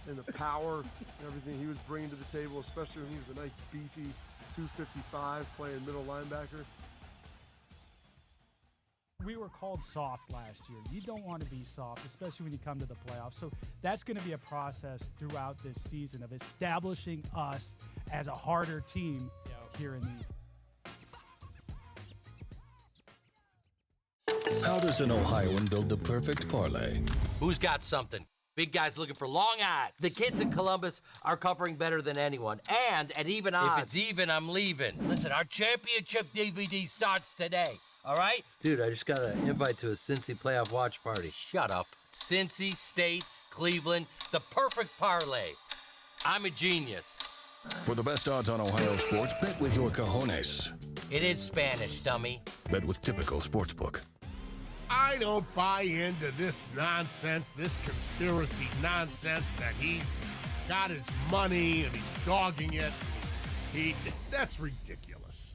and the power and everything he was bringing to the table, especially when he was a nice beefy 255 playing middle linebacker. We were called soft last year. You don't want to be soft, especially when you come to the playoffs. So that's going to be a process throughout this season of establishing us as a harder team here in the. How does an Ohioan build the perfect parlay? Who's got something? Big guys looking for long odds. The kids in Columbus are covering better than anyone. And at even odds. If it's even, I'm leaving. Listen, our championship DVD starts today. All right? Dude, I just got an invite to a Cincy playoff watch party. Shut up. Cincy, State, Cleveland, the perfect parlay. I'm a genius. For the best odds on Ohio sports, bet with your cojones. It is Spanish, dummy. Bet with Typical Sportsbook. I don't buy into this nonsense, this conspiracy nonsense that he's got his money and he's dogging it. That's ridiculous.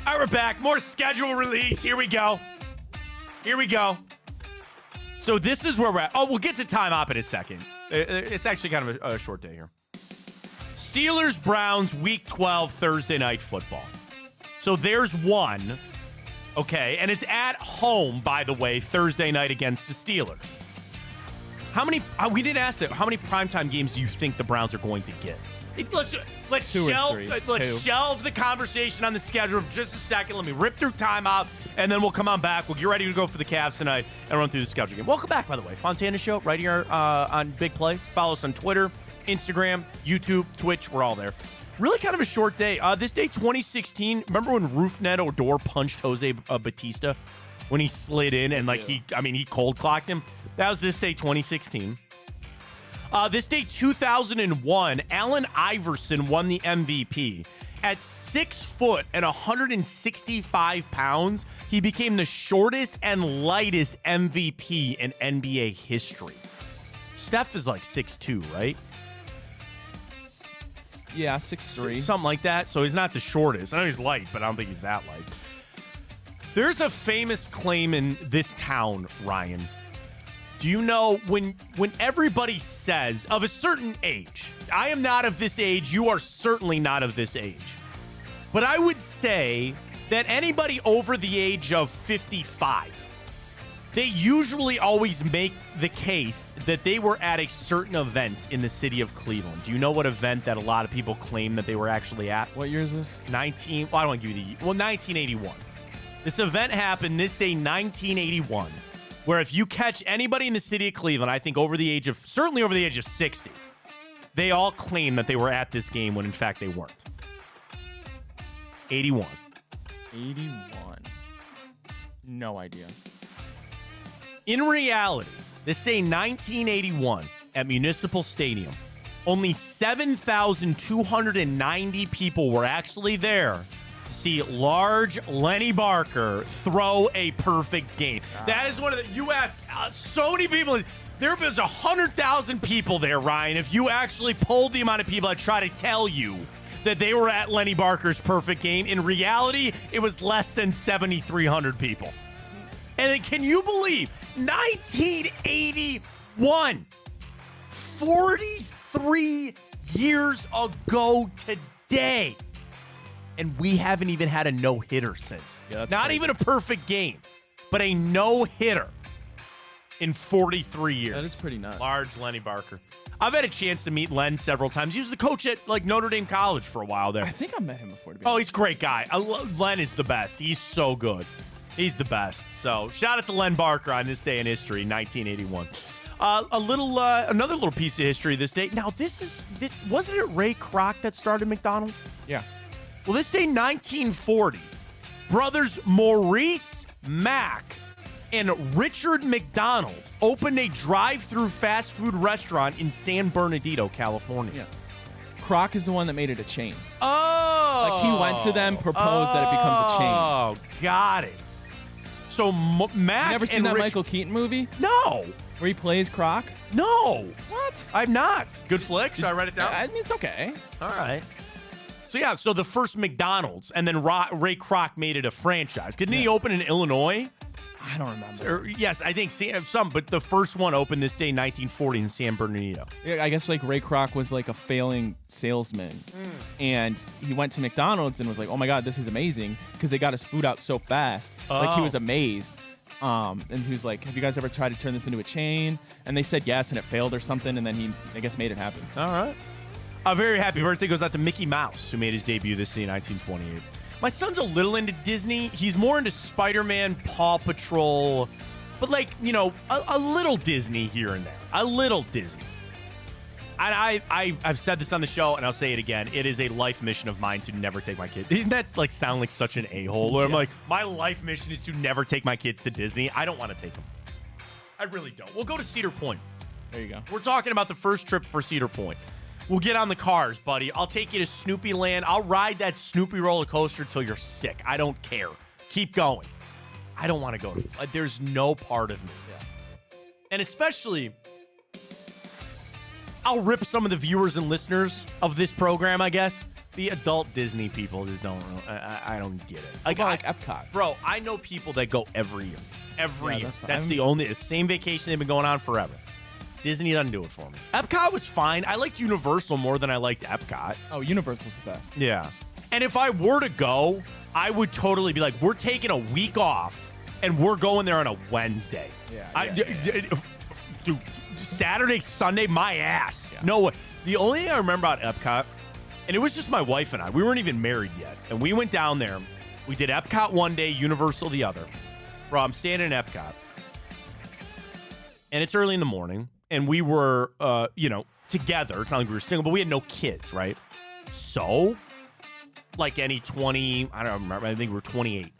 All right, we're back. More schedule release. Here we go. So this is where we're at. Oh, we'll get to time op in a second. It's actually kind of a short day here. Steelers, Browns, Week 12, Thursday Night Football. So there's one. Okay, and it's at home, by the way, Thursday night against the Steelers. How many, we didn't ask it, how many primetime games do you think the Browns are going to get? Let's shelve the conversation on the schedule for just a second. Let me rip through timeout, and then we'll come on back. We'll get ready to go for the Cavs tonight and run through the schedule game. Welcome back, by the way. Fontana Show right here on Big Play. Follow us on Twitter, Instagram, YouTube, Twitch. We're all there. really kind of a short day. This day, 2016. Remember when Rougned Odor punched Jose Batista when he slid in and he cold clocked him? That was this day, 2016. This day, 2001. Allen Iverson won the MVP. At 6 foot and 165 pounds, he became the shortest and lightest MVP in NBA history. Steph is like 6'2", right? Yeah, 6'3". Something like that. So he's not the shortest. I know he's light, but I don't think he's that light. There's a famous claim in this town, Ryan. Do you know when everybody says of a certain age, I am not of this age, you are certainly not of this age. But I would say that anybody over the age of 55, they usually always make the case that they were at a certain event in the city of Cleveland. Do you know what event that a lot of people claim that they were actually at? What year is this? I don't want to give you 1981. This event happened this day, 1981. Where if you catch anybody in the city of Cleveland, I think certainly over the age of 60, they all claim that they were at this game when in fact they weren't. 81. 81. No idea. In reality, this day, 1981, at Municipal Stadium, only 7,290 people were actually there to see large Lenny Barker throw a perfect game. That is one of the, you ask so many people, there was 100,000 people there, Ryan. If you actually polled the amount of people that try to tell you that they were at Lenny Barker's perfect game, in reality, it was less than 7,300 people. And then can you believe 1981, 43 years ago today, and we haven't even had a no-hitter since. Yeah, that's not crazy. even a perfect game, but a no-hitter in 43 years. That is pretty nuts. Large Lenny Barker. I've had a chance to meet Len several times. He was the coach at Notre Dame College for a while there. I think I met him before. To be Oh, honest. he's a great guy. Len is the best. He's so good. He's the best. So shout out to Len Barker on this day in history, 1981. Another little piece of history this day. Now, wasn't it Ray Kroc that started McDonald's? Yeah. Well, this day, 1940, brothers Maurice Mack and Richard McDonald opened a drive-through fast food restaurant in San Bernardino, California. Yeah. Kroc is the one that made it a chain. Oh! Like, he went to them, proposed that it becomes a chain. Oh, got it. So Mac You never seen that Michael Keaton movie? No. Where he plays Kroc? No. What? I'm not. Good flick. Should I write it down? I mean, it's okay. All right. So the first McDonald's, and then Ray Kroc made it a franchise. Didn't he open in Illinois? I don't remember. Yes, I think some, but the first one opened this day, 1940, in San Bernardino. Yeah, I guess like Ray Kroc was like a failing salesman, and he went to McDonald's and was like, "Oh my God, this is amazing!" Because they got his food out so fast. Like he was amazed. And he was like, "Have you guys ever tried to turn this into a chain?" And they said yes, and it failed or something. And then he, I guess, made it happen. All right. A very happy birthday goes out to Mickey Mouse, who made his debut this day in 1928. My son's a little into Disney. He's more into Spider-Man, Paw Patrol, but like, a little Disney here and there. A little Disney. And I've said this on the show, and I'll say it again. It is a life mission of mine to never take my kids. Doesn't that sound like such an a-hole? Where I'm like, my life mission is to never take my kids to Disney. I don't want to take them. I really don't. We'll go to Cedar Point. There you go. We're talking about the first trip for Cedar Point. We'll get on the cars, buddy. I'll take you to Snoopy Land. I'll ride that Snoopy roller coaster till you're sick. I don't care. Keep going. I don't want to go. There's no part of me. Yeah. And especially, I'll rip some of the viewers and listeners of this program, I guess. The adult Disney people just don't. I don't get it. Like Epcot, bro. I know people that go every year. Every year. That's the same vacation they've been going on forever. Disney doesn't do it for me. Epcot was fine. I liked Universal more than I liked Epcot. Oh, Universal's the best. Yeah. And if I were to go, I would totally be like, we're taking a week off, and we're going there on a Wednesday. Dude, Saturday, Sunday, my ass. Yeah. No way. The only thing I remember about Epcot, and it was just my wife and I. We weren't even married yet. And we went down there. We did Epcot one day, Universal the other. Bro, I'm staying in Epcot. And it's early in the morning. And we were, together. It's not like we were single, but we had no kids, right? So, like any 20, I don't remember, I think we were 28.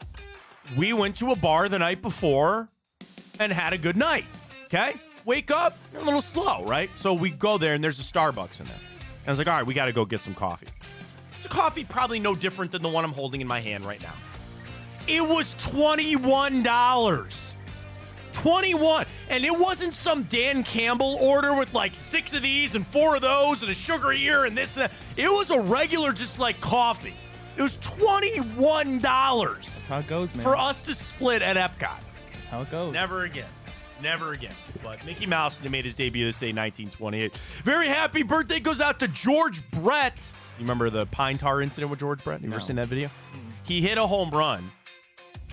We went to a bar the night before and had a good night, okay? Wake up, a little slow, right? So we go there, and there's a Starbucks in there. And I was like, all right, we got to go get some coffee. It's a coffee probably no different than the one I'm holding in my hand right now. It was $21. 21. And it wasn't some Dan Campbell order with like 6 of these and 4 of those and a sugar here and this and that. It was a regular just like coffee. It was $21. That's how it goes, man. For us to split at Epcot. That's how it goes. Never again. Never again. But Mickey Mouse made his debut this day, 1928. Very happy birthday goes out to George Brett. You remember the pine tar incident with George Brett? You ever seen that video? He hit a home run.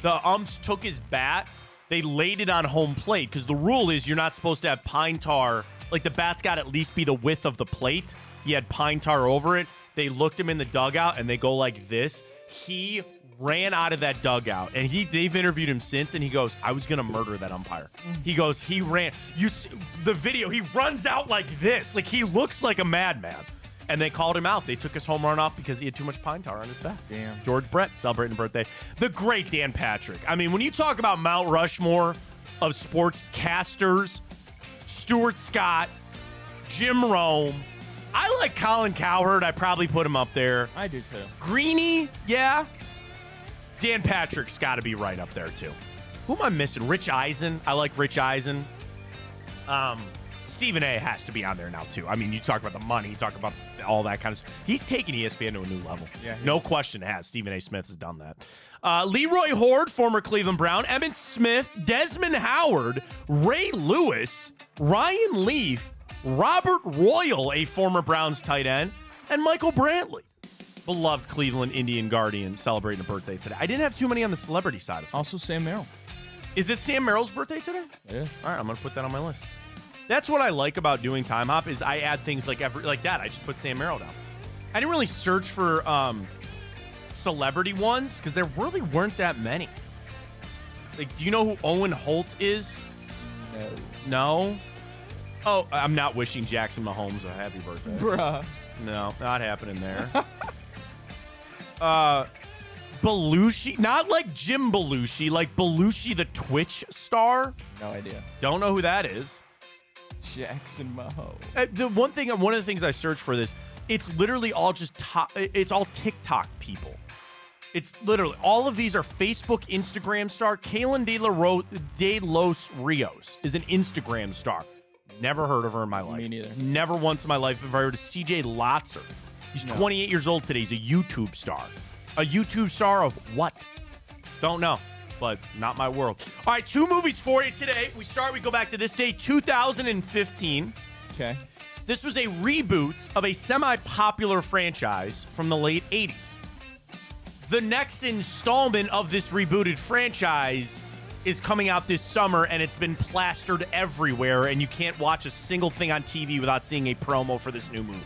The umps took his bat. They laid it on home plate because the rule is you're not supposed to have pine tar. Like, the bat's got to at least be the width of the plate. He had pine tar over it. They looked him in the dugout, and they go like this. He ran out of that dugout, and they've interviewed him since, and he goes, I was going to murder that umpire. He goes, he ran. The video, he runs out like this. Like, he looks like a madman. And they called him out. They took his home run off because he had too much pine tar on his back. Damn. George Brett celebrating a birthday. The great Dan Patrick. I mean, when you talk about Mount Rushmore of sportscasters, Stuart Scott, Jim Rome, I like Colin Cowherd. I probably put him up there. I do too. Greeny, yeah. Dan Patrick's got to be right up there too. Who am I missing? Rich Eisen. I like Rich Eisen. Stephen A. has to be on there now, too. I mean, you talk about the money, you talk about all that kind of stuff. He's taken ESPN to a new level. Yeah, no question has. Stephen A. Smith has done that. Leroy Horde, former Cleveland Brown, Emmitt Smith, Desmond Howard, Ray Lewis, Ryan Leaf, Robert Royal, a former Browns tight end, and Michael Brantley, beloved Cleveland Indian Guardian, celebrating a birthday today. I didn't have too many on the celebrity side of things. Also, Sam Merrill. Is it Sam Merrill's birthday today? It is. All right, I'm going to put that on my list. That's what I like about doing Time Hop is I add things like that. I just put Sam Merrill down. I didn't really search for celebrity ones because there really weren't that many. Like, do you know who Owen Holt is? No? Oh, I'm not wishing Jackson Mahomes a happy birthday. Bruh. No, not happening there. Belushi, not like Jim Belushi, like Belushi the Twitch star. No idea. Don't know who that is. Jackson Mahomes. One of the things I searched for this, it's literally all it's all TikTok people. It's literally all of these are Facebook, Instagram star. Kaylin De Los Rios is an Instagram star. Never heard of her in my life. Me neither. Never once in my life have I heard of CJ Lotzer. He's 28 years old today. He's a YouTube star. A YouTube star of what? Don't know, but not my world. All right, 2 movies for you today. We go back to this day, 2015. Okay. This was a reboot of a semi-popular franchise from the late 80s. The next installment of this rebooted franchise is coming out this summer, and it's been plastered everywhere, and you can't watch a single thing on TV without seeing a promo for this new movie.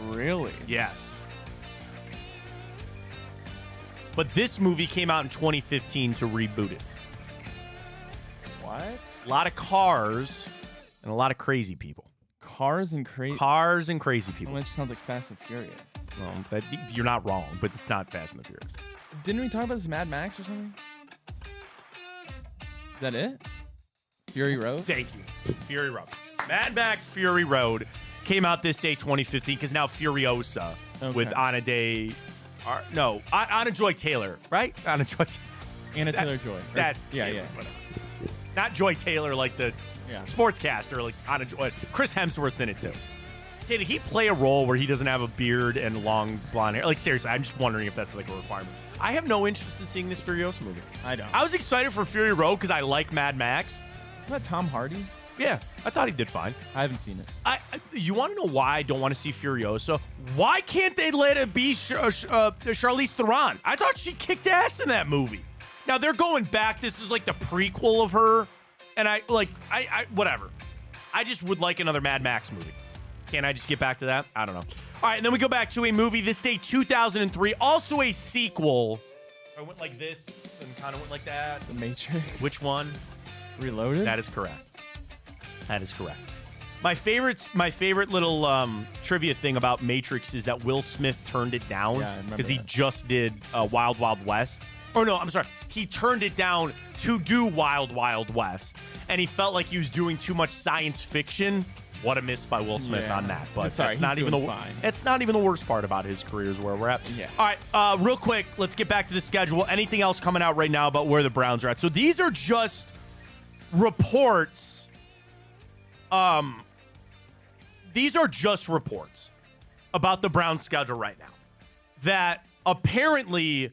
Really? Yes. But this movie came out in 2015 to reboot it. What? A lot of cars and a lot of crazy people. Cars and crazy people. Well, that just sounds like Fast and Furious. Well, you're not wrong, but it's not Fast and the Furious. Didn't we talk about this Mad Max or something? Is that it? Fury Road? Thank you. Fury Road. Mad Max Fury Road came out this day, 2015, because now Furiosa with Anna Joy Taylor, right? Anna Taylor-Joy. Yeah. Whatever. Not Joy Taylor like the sportscaster, like Anna Joy. Chris Hemsworth's in it too. Hey, did he play a role where he doesn't have a beard and long blonde hair? Like, seriously, I'm just wondering if that's like a requirement. I have no interest in seeing this Furiosa movie. I don't. I was excited for Fury Road because I like Mad Max. Isn't that Tom Hardy? Yeah, I thought he did fine. I haven't seen it. You want to know why I don't want to see Furiosa? Why can't they let it be Charlize Theron? I thought she kicked ass in that movie. Now they're going back. This is like the prequel of her, and I whatever. I just would like another Mad Max movie. Can't I just get back to that? I don't know. All right, and then we go back to a movie this day, 2003, also a sequel. I went like this and kind of went like that. The Matrix. Which one? Reloaded? That is correct. My favorite little trivia thing about Matrix is that Will Smith turned it down because he just did Wild Wild West. Oh, no, I'm sorry. He turned it down to do Wild Wild West, and he felt like he was doing too much science fiction. What a miss by Will Smith on that. But that's not even the worst part about his career is where we're at. Yeah. All right, real quick, let's get back to the schedule. Anything else coming out right now about where the Browns are at? So these are just reports. These are just reports about the Browns' schedule right now. That apparently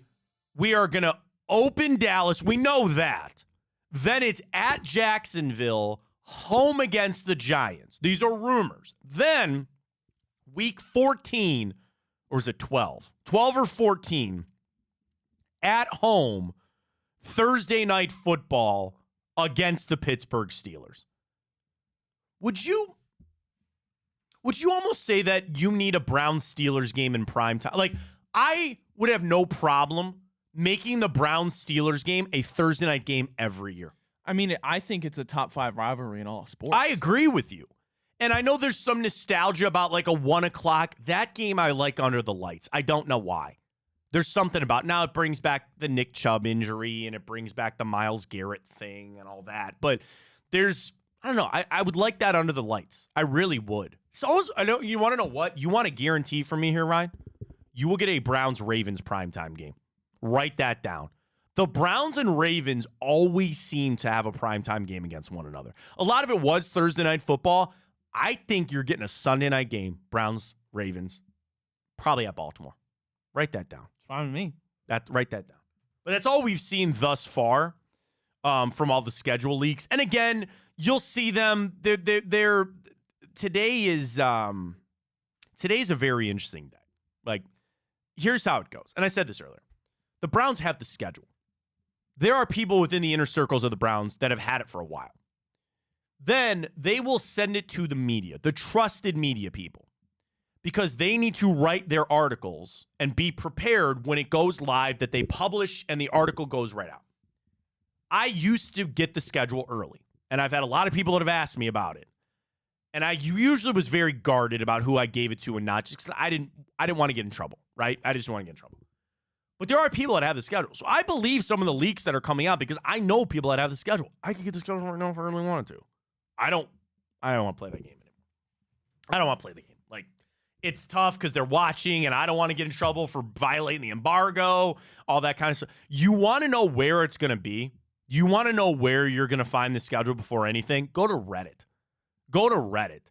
we are going to open Dallas. We know that. Then it's at Jacksonville, home against the Giants. These are rumors. Then week 14, or is it 12? 12 or 14, at home, Thursday night football against the Pittsburgh Steelers. Would you almost say that you need a Browns-Steelers game in prime time? Like, I would have no problem making the Browns-Steelers game a Thursday night game every year. I mean, I think it's a top 5 rivalry in all sports. I agree with you. And I know there's some nostalgia about like a 1 o'clock. That game I like under the lights. I don't know why. There's something about now it brings back the Nick Chubb injury and it brings back the Myles Garrett thing and all that. But there's, I don't know, I would like that under the lights. I really would. So I know you want to know what? You want a guarantee from me here, Ryan? You will get a Browns-Ravens primetime game. Write that down. The Browns and Ravens always seem to have a primetime game against one another. A lot of it was Thursday night football. I think you're getting a Sunday night game, Browns, Ravens, probably at Baltimore. Write that down. It's fine with me. Write that down. But that's all we've seen thus far from all the schedule leaks. And again, you'll see them. Today's a very interesting day. Like, here's how it goes. And I said this earlier. The Browns have the schedule. There are people within the inner circles of the Browns that have had it for a while. Then they will send it to the media, the trusted media people, because they need to write their articles and be prepared when it goes live that they publish and the article goes right out. I used to get the schedule early, and I've had a lot of people that have asked me about it. And I usually was very guarded about who I gave it to and not, just because I didn't want to get in trouble, right? I just didn't want to get in trouble. But there are people that have the schedule. So I believe some of the leaks that are coming out because I know people that have the schedule. I could get the schedule right now if I really wanted to. I don't want to play that game anymore. I don't want to play the game. Like, it's tough because they're watching and I don't want to get in trouble for violating the embargo, all that kind of stuff. You want to know where it's going to be? You want to know where you're going to find the schedule before anything? Go to Reddit. Go to Reddit.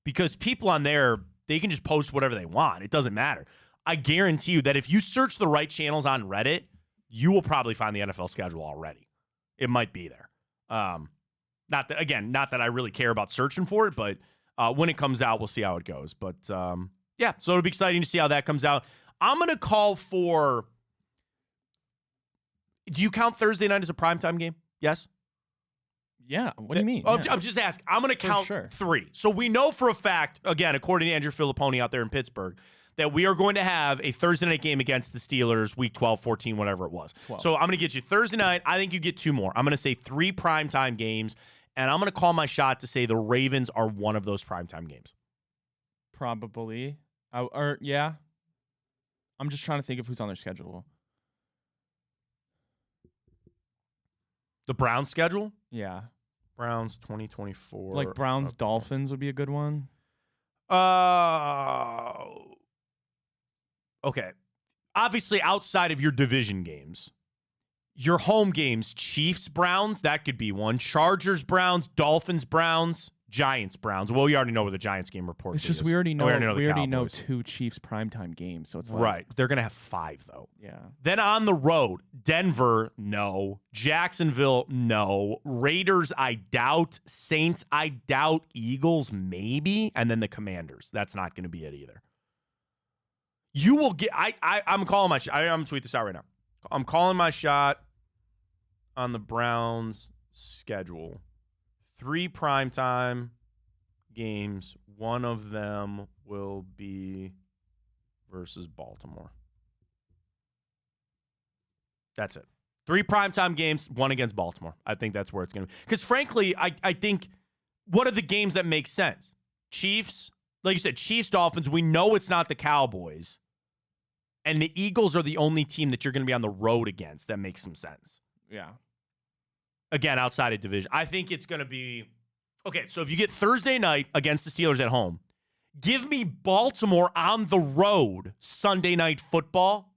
Because people on there, they can just post whatever they want. It doesn't matter. I guarantee you that if you search the right channels on Reddit, you will probably find the NFL schedule already. It might be there. Not that I really care about searching for it, but when it comes out, we'll see how it goes. But yeah, so it'll be exciting to see how that comes out. I'm going to call for, do you count Thursday night as a primetime game? Yes? Yeah. What do you mean? Yeah. I'm just asking. I'm going to count 3. So we know for a fact, again, according to Andrew Filipponi out there in Pittsburgh, that we are going to have a Thursday night game against the Steelers, week 12, 14, whatever it was. 12. So I'm going to get you Thursday night. I think you get 2 more. I'm going to say 3 primetime games, and I'm going to call my shot to say the Ravens are one of those primetime games. Probably. Yeah. I'm just trying to think of who's on their schedule. The Browns schedule? Yeah. Browns 2024. Like Browns Dolphins would be a good one. Okay. Obviously, outside of your division games, your home games, Chiefs, Browns, that could be one. Chargers, Browns, Dolphins, Browns, Giants, Browns. Well, we already know where the Giants game report is. It's just we already know. We already know Cowboys. 2 Chiefs primetime games, so it's like, right. They're gonna have 5 though. Yeah. Then on the road, Denver, no. Jacksonville, no. Raiders, I doubt. Saints, I doubt. Eagles, maybe. And then the Commanders. That's not gonna be it either. You will get. I'm calling my shot. I'm gonna tweet this out right now. I'm calling my shot on the Browns schedule. 3 primetime games. One of them will be versus Baltimore. That's it. 3 primetime games, 1 against Baltimore. I think that's where it's going to be. Because frankly, I think what are the games that make sense? Chiefs, like you said, Chiefs, Dolphins, we know it's not the Cowboys. And the Eagles are the only team that you're going to be on the road against. That makes some sense. Yeah. Again, outside of division. I think it's going to be... Okay, so if you get Thursday night against the Steelers at home, give me Baltimore on the road Sunday Night Football.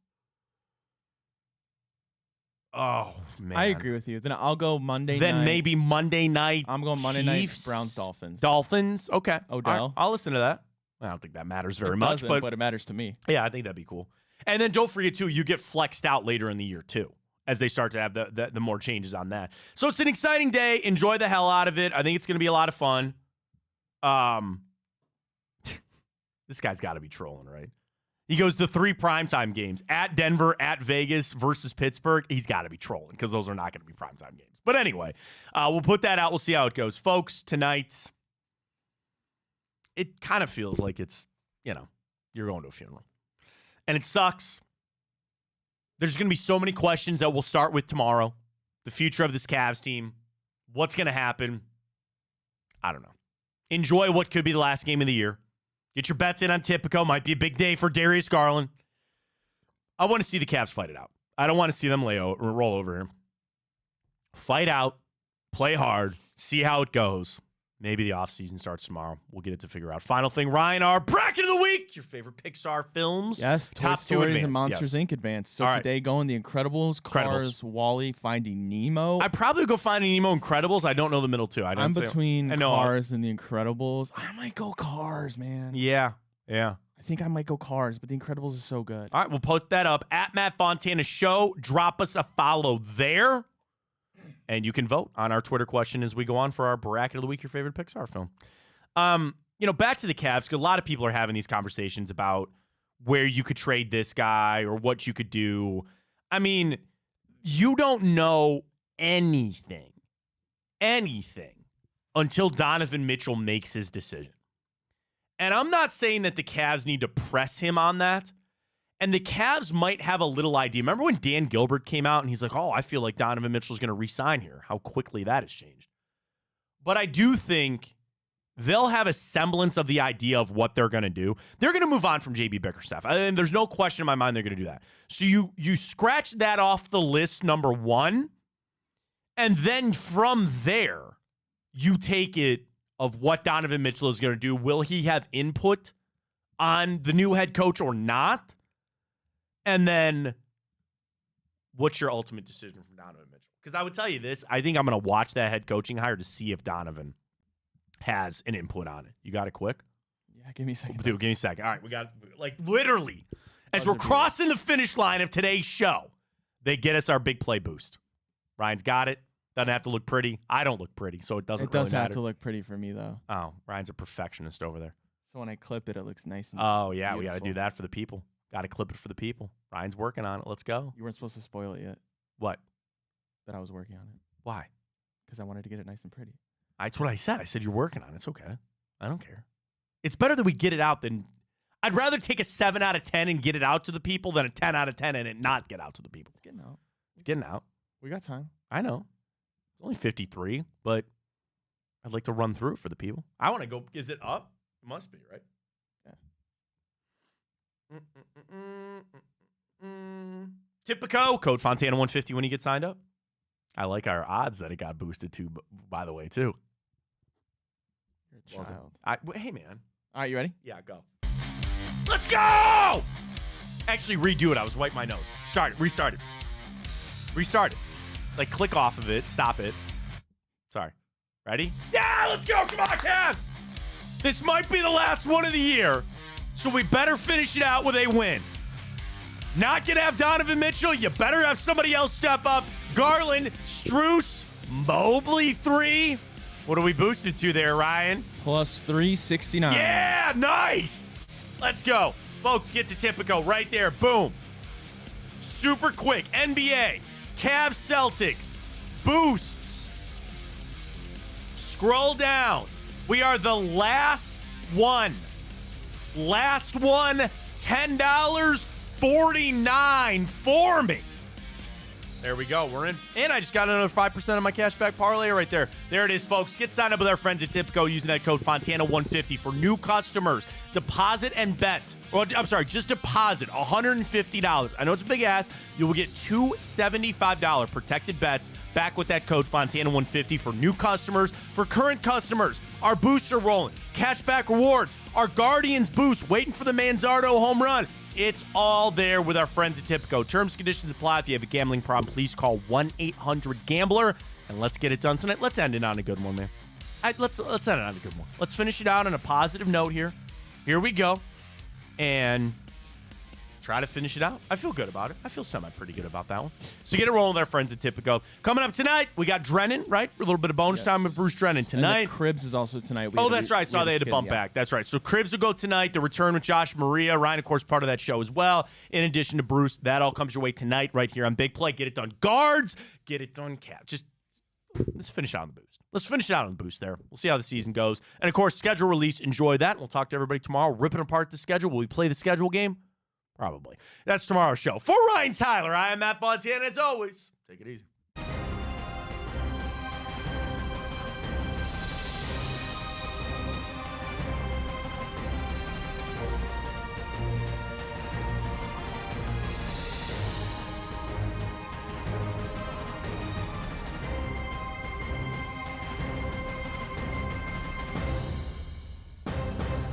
Oh, man. I agree with you. Then I'll go Monday night. Then maybe Monday night. I'm going Monday Chiefs, night, Browns, Dolphins. Dolphins, okay. Odell. All right, I'll listen to that. I don't think that matters very much. But it matters to me. Yeah, I think that'd be cool. And then don't forget, too, you get flexed out later in the year, too, as they start to have the more changes on that. So it's an exciting day. Enjoy the hell out of it. I think it's going to be a lot of fun. This guy's got to be trolling, right? He goes to 3 primetime games, at Denver, at Vegas versus Pittsburgh. He's got to be trolling because those are not going to be primetime games. But anyway, we'll put that out. We'll see how it goes. Folks, tonight, it kind of feels like it's, you're going to a funeral. And it sucks. There's going to be so many questions that we'll start with tomorrow. The future of this Cavs team. What's going to happen? I don't know. Enjoy what could be the last game of the year. Get your bets in on Tipico. Might be a big day for Darius Garland. I want to see the Cavs fight it out. I don't want to see them roll over him. Fight out. Play hard. See how it goes. Maybe the offseason starts tomorrow. We'll get it to figure out. Final thing, Ryan, our bracket of the week. Your favorite Pixar films. Yes, Top Toy 2 Story advance. and Monsters, Yes. Inc. advance. So All today going The Incredibles, Cars, Wall-E, Finding Nemo. I probably go Finding Nemo, Incredibles. I don't know the middle two. I'm between Cars and The Incredibles. I might go Cars, man. Yeah. I think I might go Cars, but The Incredibles is so good. All right, we'll put that up at Matt Fontana Show. Drop us a follow there. And you can vote on our Twitter question as we go on for our bracket of the week, your favorite Pixar film. Back to the Cavs, because a lot of people are having these conversations about where you could trade this guy or what you could do. I mean, you don't know anything until Donovan Mitchell makes his decision. And I'm not saying that the Cavs need to press him on that. And the Cavs might have a little idea. Remember when Dan Gilbert came out and he's like, I feel like Donovan Mitchell's going to re-sign here. How quickly that has changed. But I do think they'll have a semblance of the idea of what they're going to do. They're going to move on from J.B. Bickerstaff. And there's no question in my mind they're going to do that. So you scratch that off the list, number one. And then from there, you take it of what Donovan Mitchell is going to do. Will he have input on the new head coach or not? And then what's your ultimate decision from Donovan Mitchell? Because I would tell you this. I think I'm going to watch that head coaching hire to see if Donovan has an input on it. You got it quick? Yeah, give me a second. Dude, give me a second. All right, we got, literally, as we're crossing the finish line of today's show, they get us our big play boost. Ryan's got it. Doesn't have to look pretty. I don't look pretty, so it doesn't really matter. It does have to look pretty for me, though. Oh, Ryan's a perfectionist over there. So when I clip it, it looks nice and beautiful. Beautiful. We got to do that for the people. Got to clip it for the people. Ryan's working on it. Let's go. You weren't supposed to spoil it yet. What? That I was working on it. Why? Because I wanted to get it nice and pretty. That's what I said. I said you're working on it. It's okay. I don't care. It's better that we get it out than... I'd rather take a 7 out of 10 and get it out to the people than a 10 out of 10 and it not get out to the people. It's getting out. It's getting out. We got time. I know. It's only 53, but I'd like to run through it for the people. I want to go... Is it up? It must be, right? Tipico, code Fontana 150 when you get signed up. I like our odds that it got boosted to, by the way, too. You're a child. Hey, man. All right, you ready? Yeah, go. Let's go! Actually, redo it. I was wiping my nose. Restart it. Like, click off of it. Stop it. Sorry. Ready? Yeah, let's go. Come on, Cavs. This might be the last one of the year. So we better finish it out with a win. Not going to have Donovan Mitchell. You better have somebody else step up. Garland, Strus, Mobley 3. What are we boosted to there, Ryan? Plus 369. Yeah, nice. Let's go. Folks, get to Tipico right there. Boom. Super quick. NBA, Cavs, Celtics, boosts. Scroll down. We are the last one. Last one, $10.49 for me. There we go. We're in. And I just got another 5% of my cashback parlay right there. There it is, folks. Get signed up with our friends at Tipco using that code Fontana150 for new customers. Deposit and bet. Well, I'm sorry, just deposit $150. I know it's a big ask. You will get two $75 protected bets back with that code Fontana150 for new customers. For current customers, our boosts are rolling. Cashback rewards. Our Guardians boost waiting for the Manzardo home run. It's all there with our friends at Tipco. Terms and conditions apply. If you have a gambling problem, please call 1-800-GAMBLER. And let's get it done tonight. Let's end it on a good one, man. Let's end it on a good one. Let's finish it out on a positive note here. Here we go. And try to finish it out. I feel good about it. I feel pretty good about that one. So get it rolling with our friends at Tipco. Coming up tonight, we got Drennan, right? A little bit of bonus time with Bruce Drennan tonight. And Cribs is also tonight. That's right. I saw they had to bump back. That's right. So Cribs will go tonight. The return with Josh Maria. Ryan, of course, part of that show as well. In addition to Bruce, that all comes your way tonight right here on Big Play. Get it done, guards. Get it done, Cap. Just let's finish out on the boost. Let's finish it out on the boost there. We'll see how the season goes. And, of course, schedule release. Enjoy that. We'll talk to everybody tomorrow, ripping apart the schedule. Will we play the schedule game? Probably. That's tomorrow's show. For Ryan Tyler, I am Matt Fontana. As always, take it easy.